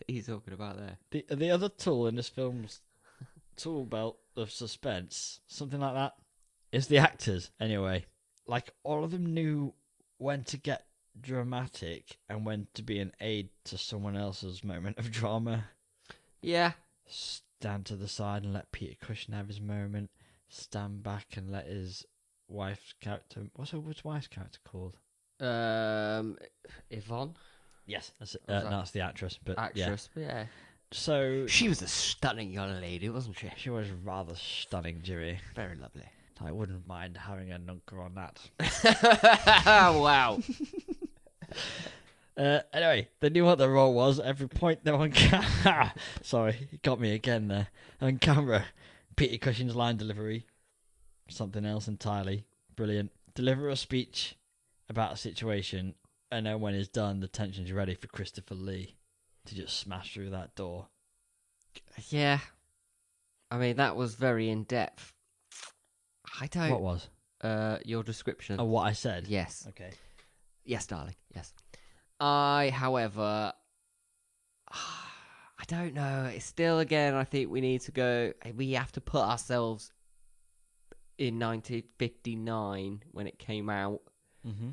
he's talking about there. The other tool in this film's tool belt of suspense, something like that, is the actors. Anyway, like all of them knew when to get dramatic and when to be an aid to someone else's moment of drama. Yeah. Stand to the side and let Peter Cushing have his moment. Stand back and let his wife's character. What's his wife's character called? Yvonne. Yes, that's it. Was No, that- that's the actress. But Actress. Yeah. yeah. So She was a stunning young lady, wasn't she? she was rather stunning, Jimmy. Very lovely. I wouldn't mind having a nunker on that. Wow. Anyway, they knew what the role was. Every point they were on camera. Sorry, you got me again there. On camera, Peter Cushing's line delivery, something else entirely. Brilliant. Deliver a speech about a situation, and then when it's done, the tension's ready for Christopher Lee to just smash through that door. Yeah. I mean, that was very in-depth. I don't... What was? Your description. Oh, what I said? Yes. Okay. Yes, darling. Yes. However... I don't know. It's still, again, I think we need to go... We have to put ourselves in 1959 when it came out. Mm-hmm.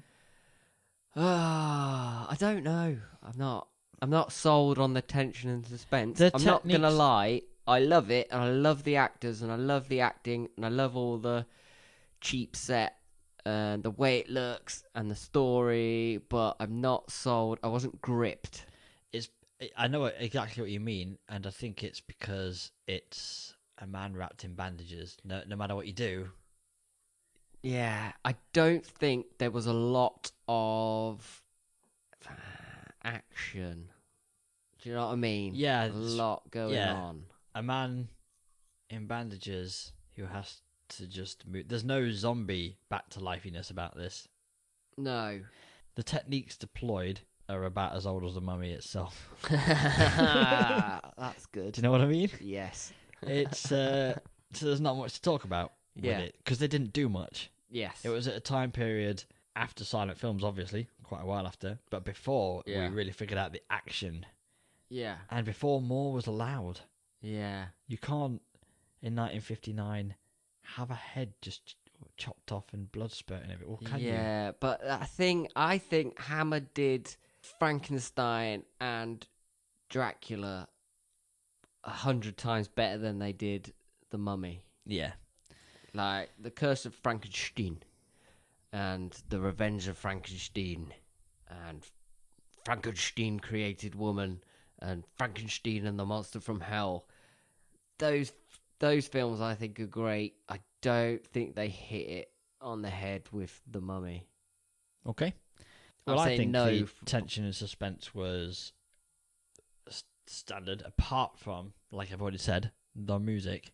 I don't know. I'm not sold on the tension and suspense. The I'm not gonna techniques- lie. I love it, and I love the actors, and I love the acting, and I love all the cheap set and the way it looks and the story. But I'm not sold. I wasn't gripped. I know exactly what you mean, and I think it's because it's a man wrapped in bandages. No matter what you do. Yeah, I don't think there was a lot of action. Do you know what I mean? Yeah, a lot going on. A man in bandages who has to just move. There's no zombie back to lifeiness about this. No. The techniques deployed are about as old as the mummy itself. That's good. Do you know what I mean? Yes. It's so there's not much to talk about with Yeah. it because they didn't do much. Yes. It was at a time period after silent films, obviously, quite a while after, but before Yeah. we really figured out the action Yeah. and before more was allowed. Yeah. You can't, in 1959, have a head just chopped off and blood spurting everywhere. Or can you? Yeah, but I think Hammer did Frankenstein and Dracula 100 times better than they did The Mummy. Yeah. Like The Curse of Frankenstein. and The Revenge of Frankenstein, and Frankenstein Created Woman, and Frankenstein and the Monster from Hell. Those films I think are great. I don't think they hit it on the head with The Mummy. Okay. I'm Well, I saying think no the tension and suspense was standard, apart from, like I've already said, the music.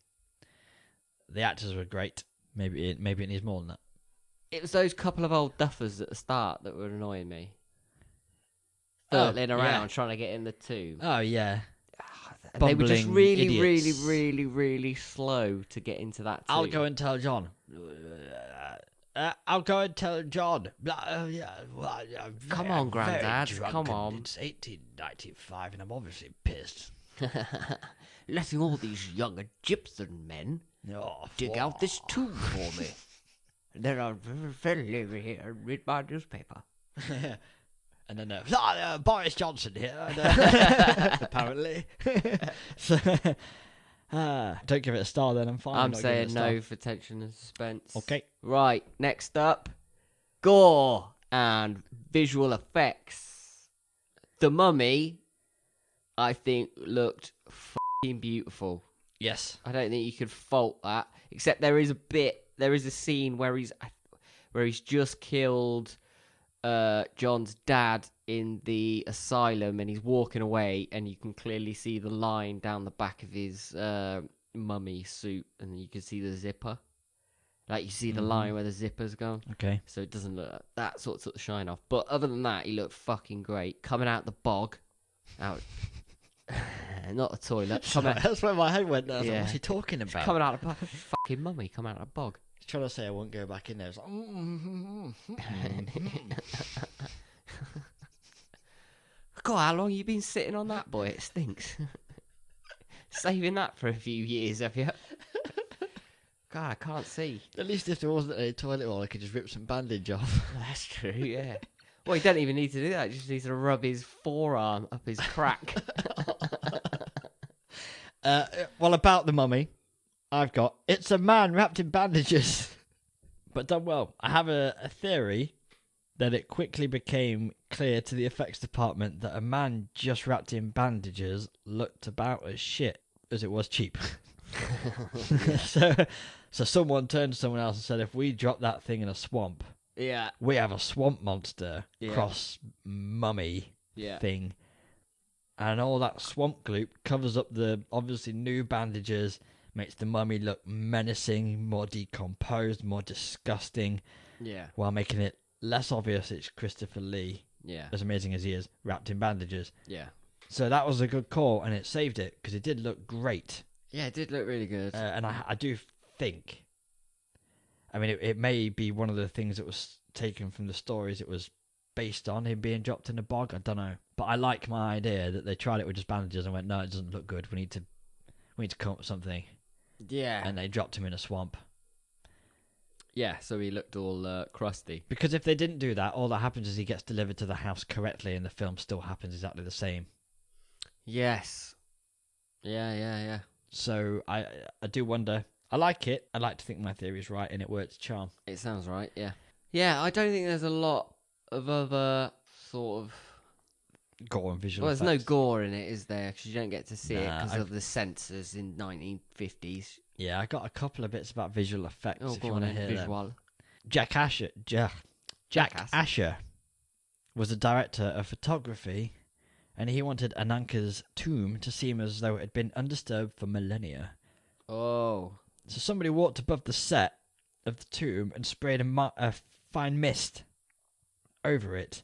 The actors were great. Maybe it needs more than that. It was those couple of old duffers at the start that were annoying me. Thurtling around trying to get in the tomb. Oh, yeah. They were just Bumbling really, idiots. really, really, really slow to get into that tomb. I'll go and tell John. I'll go and tell John. Come on, Grandad, come on. It's 1895 and I'm obviously pissed. Letting all these young Egyptian men dig out this tomb for me. Then I'll live here and read my newspaper. And then Boris Johnson here, apparently. So, don't give it a star then, I'm fine. I'm not saying giving it a no for tension and suspense. Okay. Right, next up, gore and visual effects. The Mummy, I think, looked fucking beautiful. Yes. I don't think you could fault that. Except there is a scene where he's just killed John's dad in the asylum, and he's walking away, and you can clearly see the line down the back of his mummy suit, and you can see the zipper. Like, you see the line where the zipper's gone. Okay. So it doesn't look that sort of shine off. But other than that, he looked fucking great. Coming out the bog. Out. Not the toilet. That's where my head went there. Yeah. What's he talking about? Coming out of the bog. Fucking mummy coming out of the bog. He's trying to say I won't go back in there. It's like, God, how long you been sitting on that, boy? It stinks. Saving that for a few years, have you? God, I can't see. At least if there wasn't a toilet roll, I could just rip some bandage off. That's true, yeah. Well, he doesn't even need to do that. He just needs to rub his forearm up his crack. Well, about the mummy, I've got, it's a man wrapped in bandages, but done well. I have a theory that it quickly became clear to the effects department that a man just wrapped in bandages looked about as shit as it was cheap. So someone turned to someone else and said, if we drop that thing in a swamp, Yeah. we have a swamp monster Yeah. cross mummy Yeah. thing. And all that swamp gloop covers up the obviously new bandages, makes the mummy look menacing, more decomposed, more disgusting, Yeah. while making it less obvious it's Christopher Lee, Yeah. as amazing as he is, wrapped in bandages. Yeah. So that was a good call, and it saved it, because it did look great. Yeah, it did look really good. And I do think, I mean, it may be one of the things that was taken from the stories it was based on, him being dropped in the bog. I don't know, but I like my idea that they tried it with just bandages and went, no, it doesn't look good. We need to come up with something. Yeah. And they dropped him in a swamp. Yeah, so he looked all crusty. Because if they didn't do that, all that happens is he gets delivered to the house correctly, and the film still happens exactly the same. Yes. Yeah. So I do wonder. I like it. I like to think my theory is right, and it works charm. It sounds right, yeah. Yeah, I don't think there's a lot of other sort of... Gore and visual Well, there's no effects. gore in it, is there? Because you don't get to see it Nah, because of the censors in 1950s. Yeah, I got a couple of bits about visual effects Oh, if go you on want to then, hear them. visual. Jack Jackass. Asher was the director of photography, and he wanted Ananka's tomb to seem as though it had been undisturbed for millennia. Oh. So somebody walked above the set of the tomb and sprayed a fine mist over it,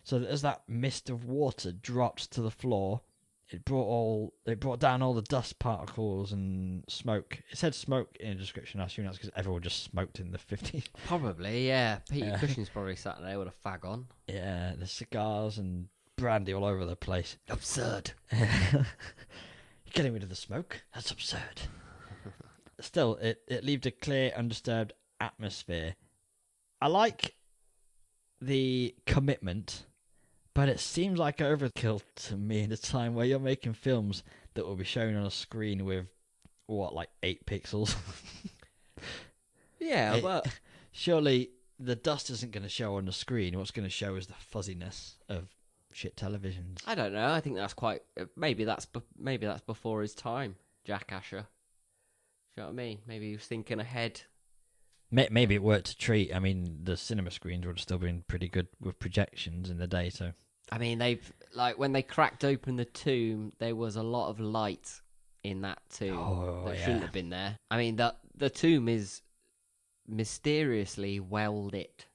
so that as that mist of water dropped to the floor, it brought down all the dust particles and smoke. It said smoke in the description. I assume that's because everyone just smoked in the 50s. Probably, yeah. Peter Cushing's probably sat there with a fag on. Yeah, the cigars and brandy all over the place. Absurd. You're getting rid of the smoke? That's absurd. Still, it leaves a clear, undisturbed atmosphere. I like the commitment, but it seems like overkill to me in a time where you're making films that will be shown on a screen with, like 8 pixels. Yeah, but... Surely the dust isn't going to show on the screen. What's going to show is the fuzziness of shit televisions. I don't know. I think that's quite. Maybe that's before his time, Jack Asher. Do you know what I mean? Maybe he was thinking ahead. Maybe it worked a treat. I mean, the cinema screens would have still been pretty good with projections in the day. So, I mean, when they cracked open the tomb, there was a lot of light in that tomb that shouldn't have been there. I mean, the tomb is mysteriously well lit.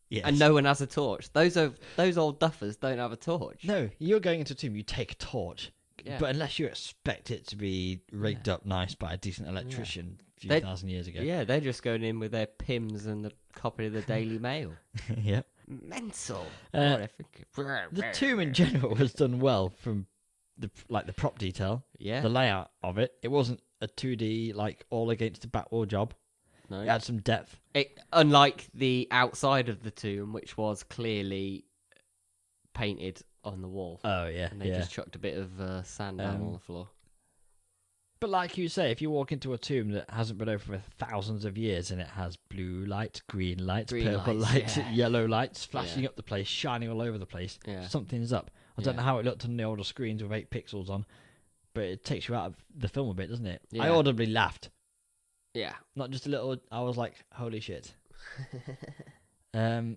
yes. And no one has a torch. Those old duffers don't have a torch. No, you're going into a tomb. You take a torch, Yeah. but unless you expect it to be rigged up nice by a decent electrician a few thousand years ago. Yeah, they're just going in with their Pims and the copy of the Daily Mail. Yep. Mental. The tomb in general was done well from the prop detail, Yeah. the layout of it. It wasn't a 2D all against the back wall job. No. It had some depth. Unlike the outside of the tomb, which was clearly painted on the wall. Oh yeah, And they just chucked a bit of sand down on the floor. But like you say, if you walk into a tomb that hasn't been open for thousands of years and it has blue lights, green lights, purple lights, yellow lights flashing up the place, shining all over the place, something's up. I don't know how it looked on the older screens with 8 pixels on, but it takes you out of the film a bit, doesn't it? Yeah. I audibly laughed. Yeah. Not just a little. I was like, holy shit. I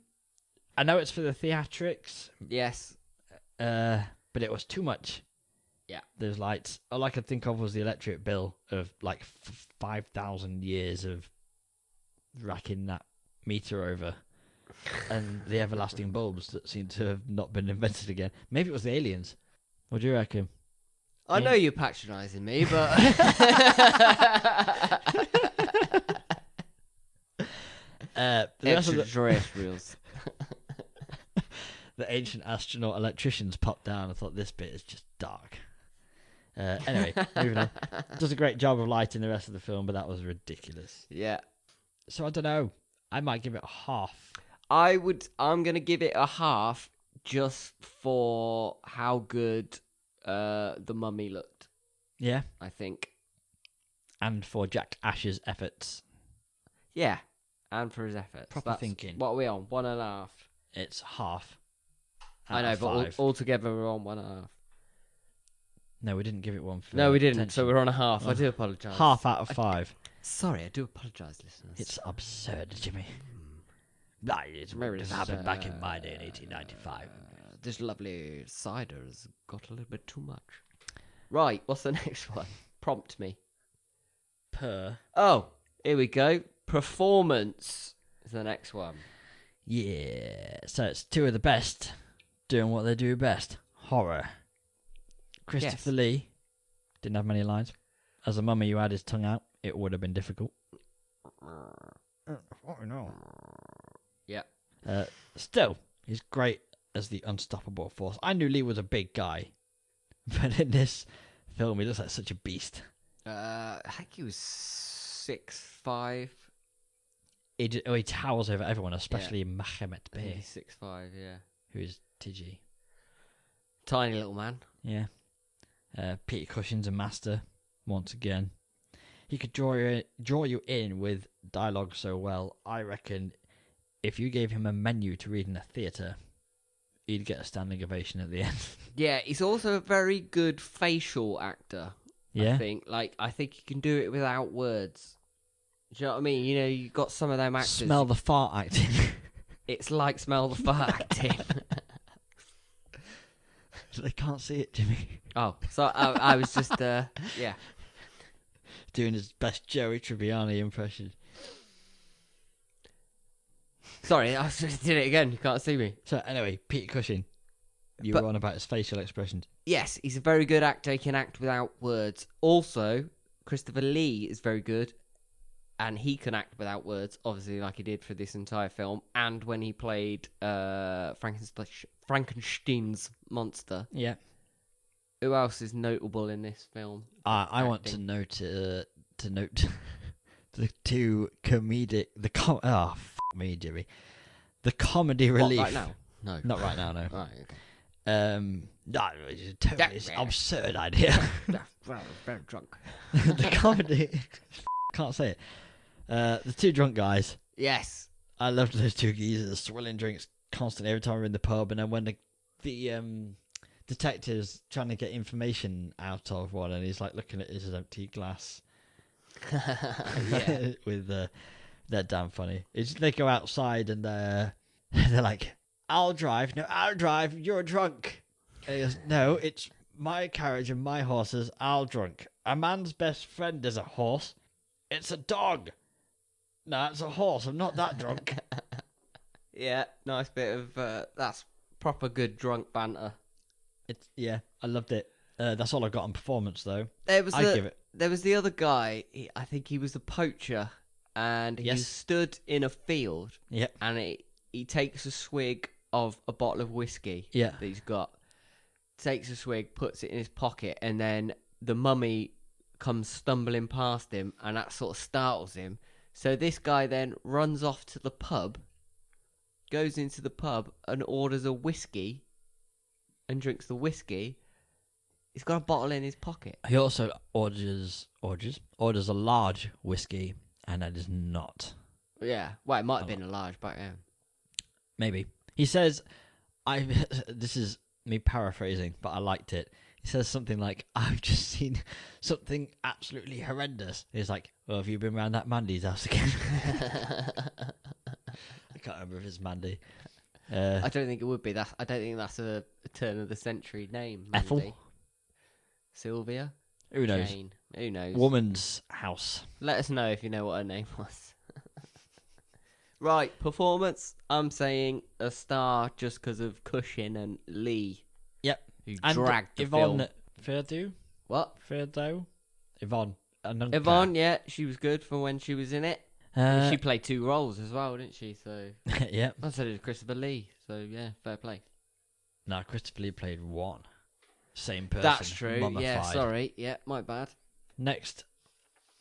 know it's for the theatrics. Yes. But it was too much. Yeah. Those lights. All I could think of was the electric bill of 5,000 years of racking that meter over. And the everlasting bulbs that seem to have not been invented again. Maybe it was the aliens. What do you reckon? I know you're patronising me, but... Extraterrestrials. The ancient astronaut electricians popped down. I thought this bit is just dark. Anyway, moving on. Does a great job of lighting the rest of the film, but that was ridiculous. Yeah. So I don't know. I might give it a half. I'm going to give it a half just for how good the mummy looked, Yeah. I think. And for Jack Asher's efforts. Yeah. And for his efforts. Proper thinking. What are we on? 1.5. It's half. I know, but altogether we're on 1.5. No, we didn't give it one for No, we didn't. attention. So we're on a half. I do apologise. Half out of 5. Sorry, I do apologise, listeners. It's absurd, Jimmy. It would have happened back in my day in 1895. This lovely cider has got a little bit too much. Right, what's the next one? Prompt me. Oh, here we go. Performance is the next one. Yeah, so it's 2 of the best doing what they do best. Horror. Christopher Lee didn't have many lines. As a mummy who had his tongue out, it would have been difficult. Oh no. Yeah. Still, he's great as the unstoppable force. I knew Lee was a big guy, but in this film, he looks like such a beast. I think he was 6'5". He towers over everyone, especially Mehmet Bey, He's 6'5", yeah. who is TG. Tiny little man. Yeah. Peter Cushing's a master, once again. He could draw you in with dialogue so well. I reckon if you gave him a menu to read in a theatre, he'd get a standing ovation at the end. Yeah, he's also a very good facial actor. Yeah. I think he can do it without words. Do you know what I mean? You know, you got some of them actors. Smell the fart acting. It's like smell the fart acting. They can't see it, Jimmy. Oh, so I was just yeah. Doing his best Joey Tribbiani impression. Sorry, I just did it again. You can't see me. So anyway, Peter Cushing. You were on about his facial expressions. Yes, he's a very good actor. He can act without words. Also, Christopher Lee is very good, and he can act without words, obviously, like he did for this entire film. And when he played Frankenstein's monster. Yeah. Who else is notable in this film? I want to note the 2 comedic me, Jimmy. The comedy relief. What, right now? No, not right now. No. Right. Okay. No, it's a totally absurd idea. Well, very drunk. The comedy. Can't say it. The 2 drunk guys. Yes. I loved those two geezers swilling drinks constantly every time we were in the pub, and then when the detective's trying to get information out of one, and he's like looking at his empty glass. Yeah. With they're damn funny. They go outside and they're like, "I'll drive." "No, I'll drive. You're drunk." And he goes, "No, it's my carriage and my horses. I'll drunk. A man's best friend is a horse. It's a dog." "No, it's a horse. I'm not that drunk." Yeah, nice bit of that's proper good drunk banter. Yeah, I loved it. That's all I got on performance though. There was I'd give it. There was the other guy. I think he was a poacher, and he Yes. stood in a field. Yep. And he takes a swig of a bottle of whiskey. Yeah. That he's got. Takes a swig, puts it in his pocket, and then the mummy comes stumbling past him, and that sort of startles him. So this guy then runs off to the pub, goes into the pub, and orders a whiskey, and drinks the whiskey. He's got a bottle in his pocket. He also orders a large whiskey, and that is not. Yeah, well, it might have been a large back then. Maybe. He says, this is me paraphrasing, but I liked it. He says something like, "I've just seen something absolutely horrendous." He's like, "Well, have you been round that Mandy's house again?" I can't remember if it's Mandy. I don't think it would be. I don't think that's a turn of the century name. Ethel? Mandy. Sylvia? Who knows? Jane? Who knows? Woman's house. Let us know if you know what her name was. Right, performance. I'm saying a star just because of Cushing and Lee, Yep. who And dragged the Yvonne film. Fairdew? What? Fairdew? Yvonne. Ananka. Yvonne, yeah, she was good for when she was in it. She played two roles as well, didn't she? So, yeah. and so did Christopher Lee. So, yeah, fair play. No, Christopher Lee played one. Same person. That's true. Mummified. Yeah, sorry. Yeah, my bad. Next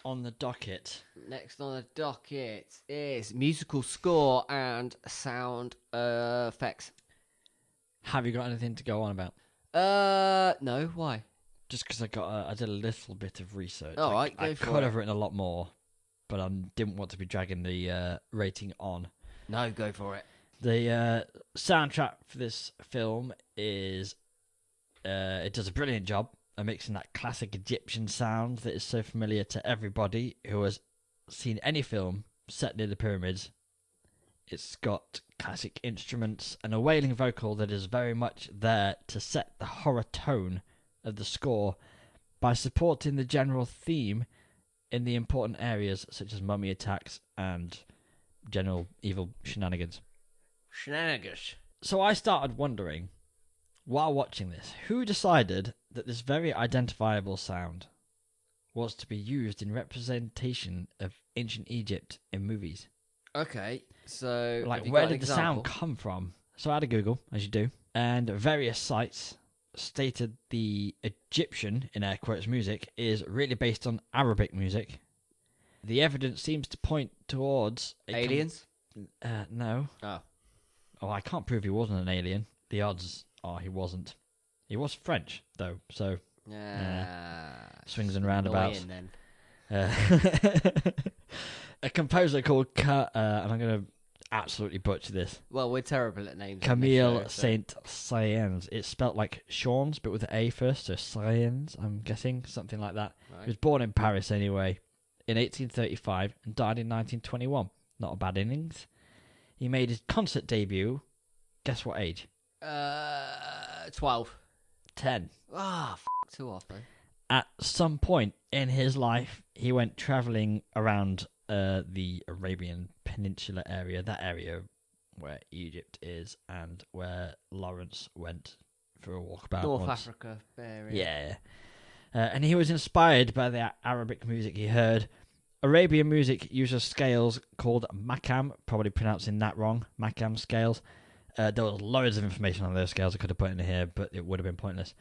on the docket. Next on the docket is musical score and sound effects. Have you got anything to go on about? No, why? Just because I did a little bit of research. All right, I go for could it. have written a lot more, but I didn't want to be dragging the rating on. No, go for it. The soundtrack for this film is it does a brilliant job of mixing that classic Egyptian sound that is so familiar to everybody who has seen any film set near the pyramids. It's got classic instruments and a wailing vocal that is very much there to set the horror tone of the score by supporting the general theme in the important areas such as mummy attacks and general evil shenanigans. Shenanigans. So I started wondering, while watching this, who decided that this very identifiable sound was to be used in representation of ancient Egypt in movies? Okay, so Like, have you where got an did the sound example? come from? So I had a Google, as you do, and various sites stated the Egyptian, in air quotes, music is really based on Arabic music. The evidence seems to point towards... Aliens? No. Oh. Oh, I can't prove he wasn't an alien. The odds are he wasn't. He was French, though, so swings and roundabouts. Annoying, then. A composer called, and I'm going to absolutely butcher this, Well, we're terrible at names. Camille on this show, so- Saint-Saëns. It's spelt like Sean's, but with an A first, so Saëns, I'm guessing, something like that. Right. He was born in Paris, anyway, in 1835, and died in 1921. Not a bad innings. He made his concert debut, guess what age? 12. 10. Ah, too off, though. At some point in his life, he went travelling around the Arabian Peninsula area, that area where Egypt is, and where Lawrence went for a walkabout North once. Africa area. Yeah. And he was inspired by the Arabic music he heard. Arabian music uses scales called makam, probably pronouncing that wrong, makam scales. There was loads of information on those scales I could have put in here, but it would have been pointless.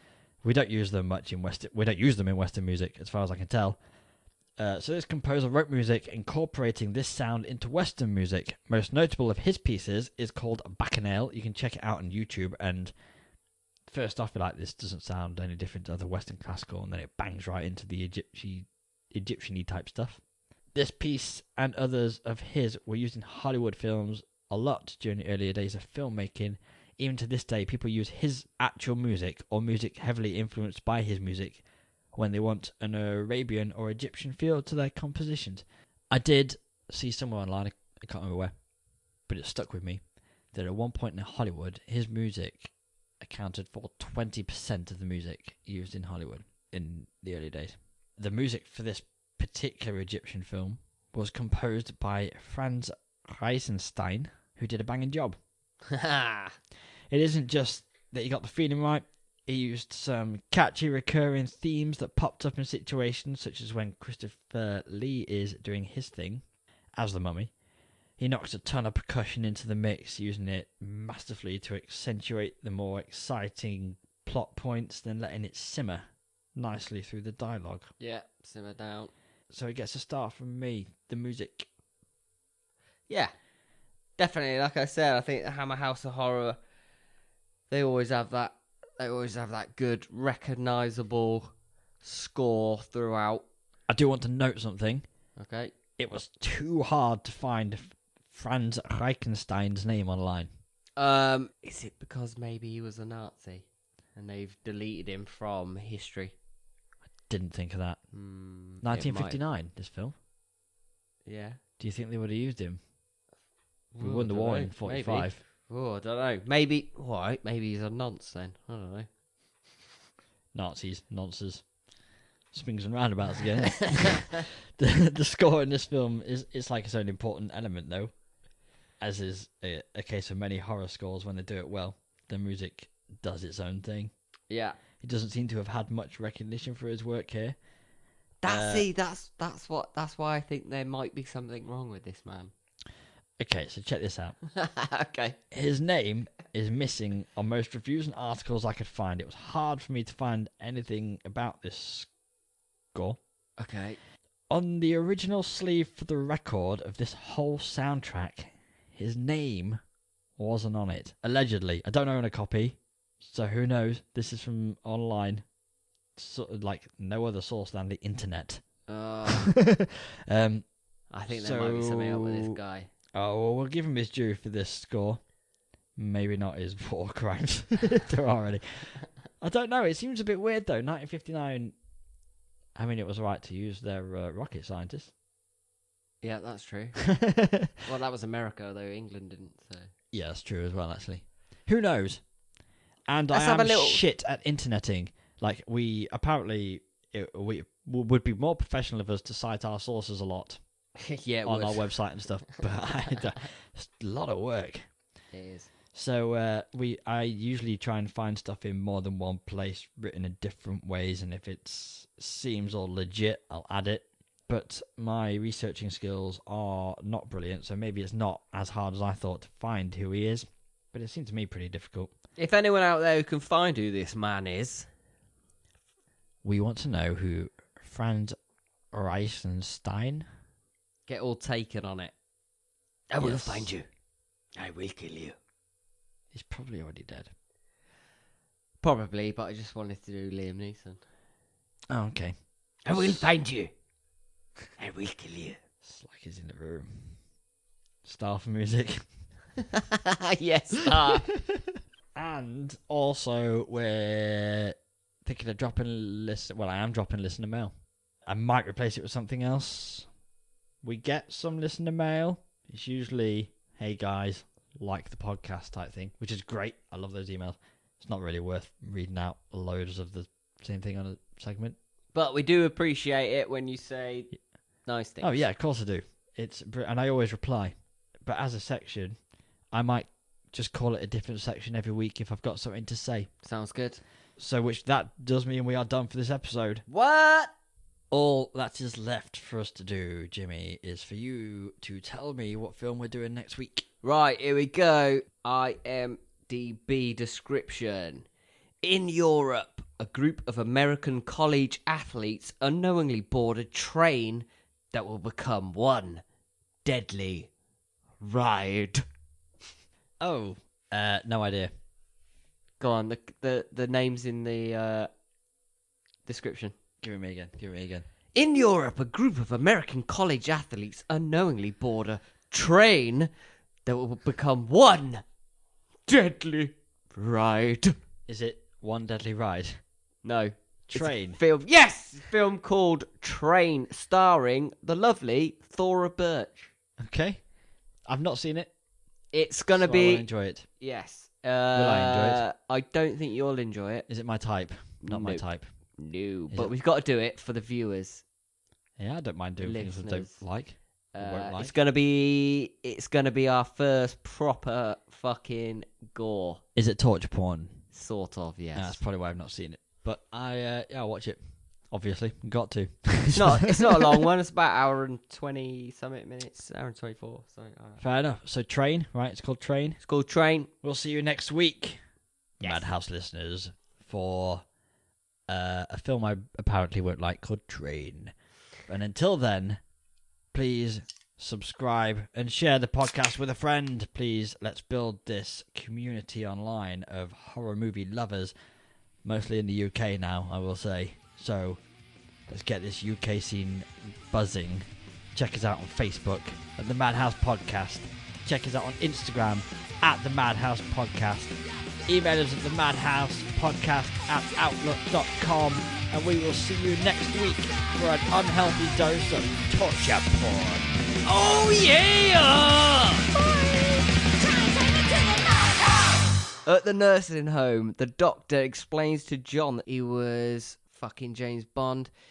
We don't use them much in Western. We don't use them in Western music, as far as I can tell. So this composer wrote music incorporating this sound into Western music. Most notable of his pieces is called Bacchanal. You can check it out on YouTube, and first off, you're like, this doesn't sound any different to other Western classical, and then it bangs right into the Egyptian-y type stuff. This piece and others of his were used in Hollywood films a lot during the earlier days of filmmaking. Even to this day, people use his actual music or music heavily influenced by his music when they want an Arabian or Egyptian feel to their compositions. I did see somewhere online, I can't remember where, but it stuck with me, that at one point in Hollywood, his music accounted for 20% of the music used in Hollywood in the early days. The music for this particular Egyptian film was composed by Franz Reisenstein, who did a banging job. It isn't just that he got the feeling right. He used some catchy recurring themes that popped up in situations such as when Christopher Lee is doing his thing as the Mummy. He knocks a ton of percussion into the mix, using it masterfully to accentuate the more exciting plot points, then letting it simmer nicely through the dialogue. Yeah, simmer down. So it gets a star from me, the music. Yeah, definitely. Like I said, I think the Hammer House of Horror, they always have that good, recognisable score throughout. I do want to note something. Okay. It was too hard to find Franz Reichenstein's name online. Is it because maybe he was a Nazi and they've deleted him from history? Didn't think of that. 1959, this film. Yeah. Do you think they would have used him? We Ooh, won the I don't war know. in 45. Oh, I don't know. Maybe. All right. Maybe he's a nonce then. I don't know. Nazis, nonces. Swings and roundabouts again. The score in this film is like its own important element, though, as is a case of many horror scores. When they do it well, the music does its own thing. Yeah. He doesn't seem to have had much recognition for his work here. That's why I think there might be something wrong with this man. Okay, so check this out. Okay. His name is missing on most reviews and articles I could find. It was hard for me to find anything about this score. Okay. On the original sleeve for the record of this whole soundtrack, his name wasn't on it. Allegedly. I don't own a copy, so who knows? This is from online. Sort of like no other source than the internet. I think there so, might be something up with this guy. Oh, well, we'll give him his due for this score. Maybe not his war crimes. There are any. I don't know. It seems a bit weird, though. 1959, I mean, it was right to use their rocket scientists. Yeah, that's true. Well, that was America, though. England didn't, so... Yeah, that's true as well, actually. Who knows? And Let's I have am a little... shit at interneting. Like, we apparently... we would be more professional of us to cite our sources a lot. Yeah, it on would. our website and stuff, but it's a lot of work. It is. So I usually try and find stuff in more than one place, written in different ways, and if it seems all legit, I'll add it. But my researching skills are not brilliant, so maybe it's not as hard as I thought to find who he is. But it seemed to me pretty difficult. If anyone out there who can find who this man is, we want to know who Franz Reisenstein. Get all taken on it. I will find you. I will kill you. He's probably already dead. Probably, but I just wanted to do Liam Neeson. Oh, okay. I will find you. I will kill you. It's like he's in the room. Star for music. Yes. And also, we're thinking of dropping listen. Well, I am dropping listener mail. I might replace it with something else. We get some listener mail. It's usually, hey guys, like the podcast type thing, which is great. I love those emails. It's not really worth reading out loads of the same thing on a segment. But we do appreciate it when you say nice things. Oh yeah, of course I do. And I always reply. But as a section, I might just call it a different section every week if I've got something to say. Sounds good. So which that does mean we are done for this episode. What? All that is left for us to do, Jimmy, is for you to tell me what film we're doing next week. Right, here we go. IMDb description. In Europe, a group of American college athletes unknowingly board a train that will become one deadly ride. Oh, no idea. Go on, the name's in the description. Give it me again. In Europe, a group of American college athletes unknowingly board a train that will become one deadly ride. Is it One Deadly Ride? No. Train. It's a film. Yes! Film called Train, starring the lovely Thora Birch. Okay. I've not seen it. It's going to so I be... will enjoy it. Yes. Will I enjoy it? I don't think you'll enjoy it. Is it my type? Not my Nope. type. No. Is But it? we've got to do it for the viewers. Yeah, I don't mind doing things I don't Listeners. like. Won't like. It's gonna be our first proper fucking gore. Is it torture porn? Sort of, yes. Yeah, that's probably why I've not seen it. But I'll watch it. Obviously, got to. It's not a long one. It's about hour and 20 something minutes. Hour and 24. Something like that. Fair enough. So Train, right? It's called Train. It's called Train. We'll see you next week, Yes. Madhouse listeners, for a film I apparently won't like called Train. And until then, please subscribe and share the podcast with a friend. Please, let's build this community online of horror movie lovers, mostly in the UK now, I will say. So let's get this UK scene buzzing. Check us out on Facebook at The Madhouse Podcast. Check us out on Instagram at The Madhouse Podcast. Email us at themadhousepodcast@outlook.com. And we will see you next week for an unhealthy dose of torture porn. Oh yeah! At the nursing home, the doctor explains to John that he was fucking James Bond.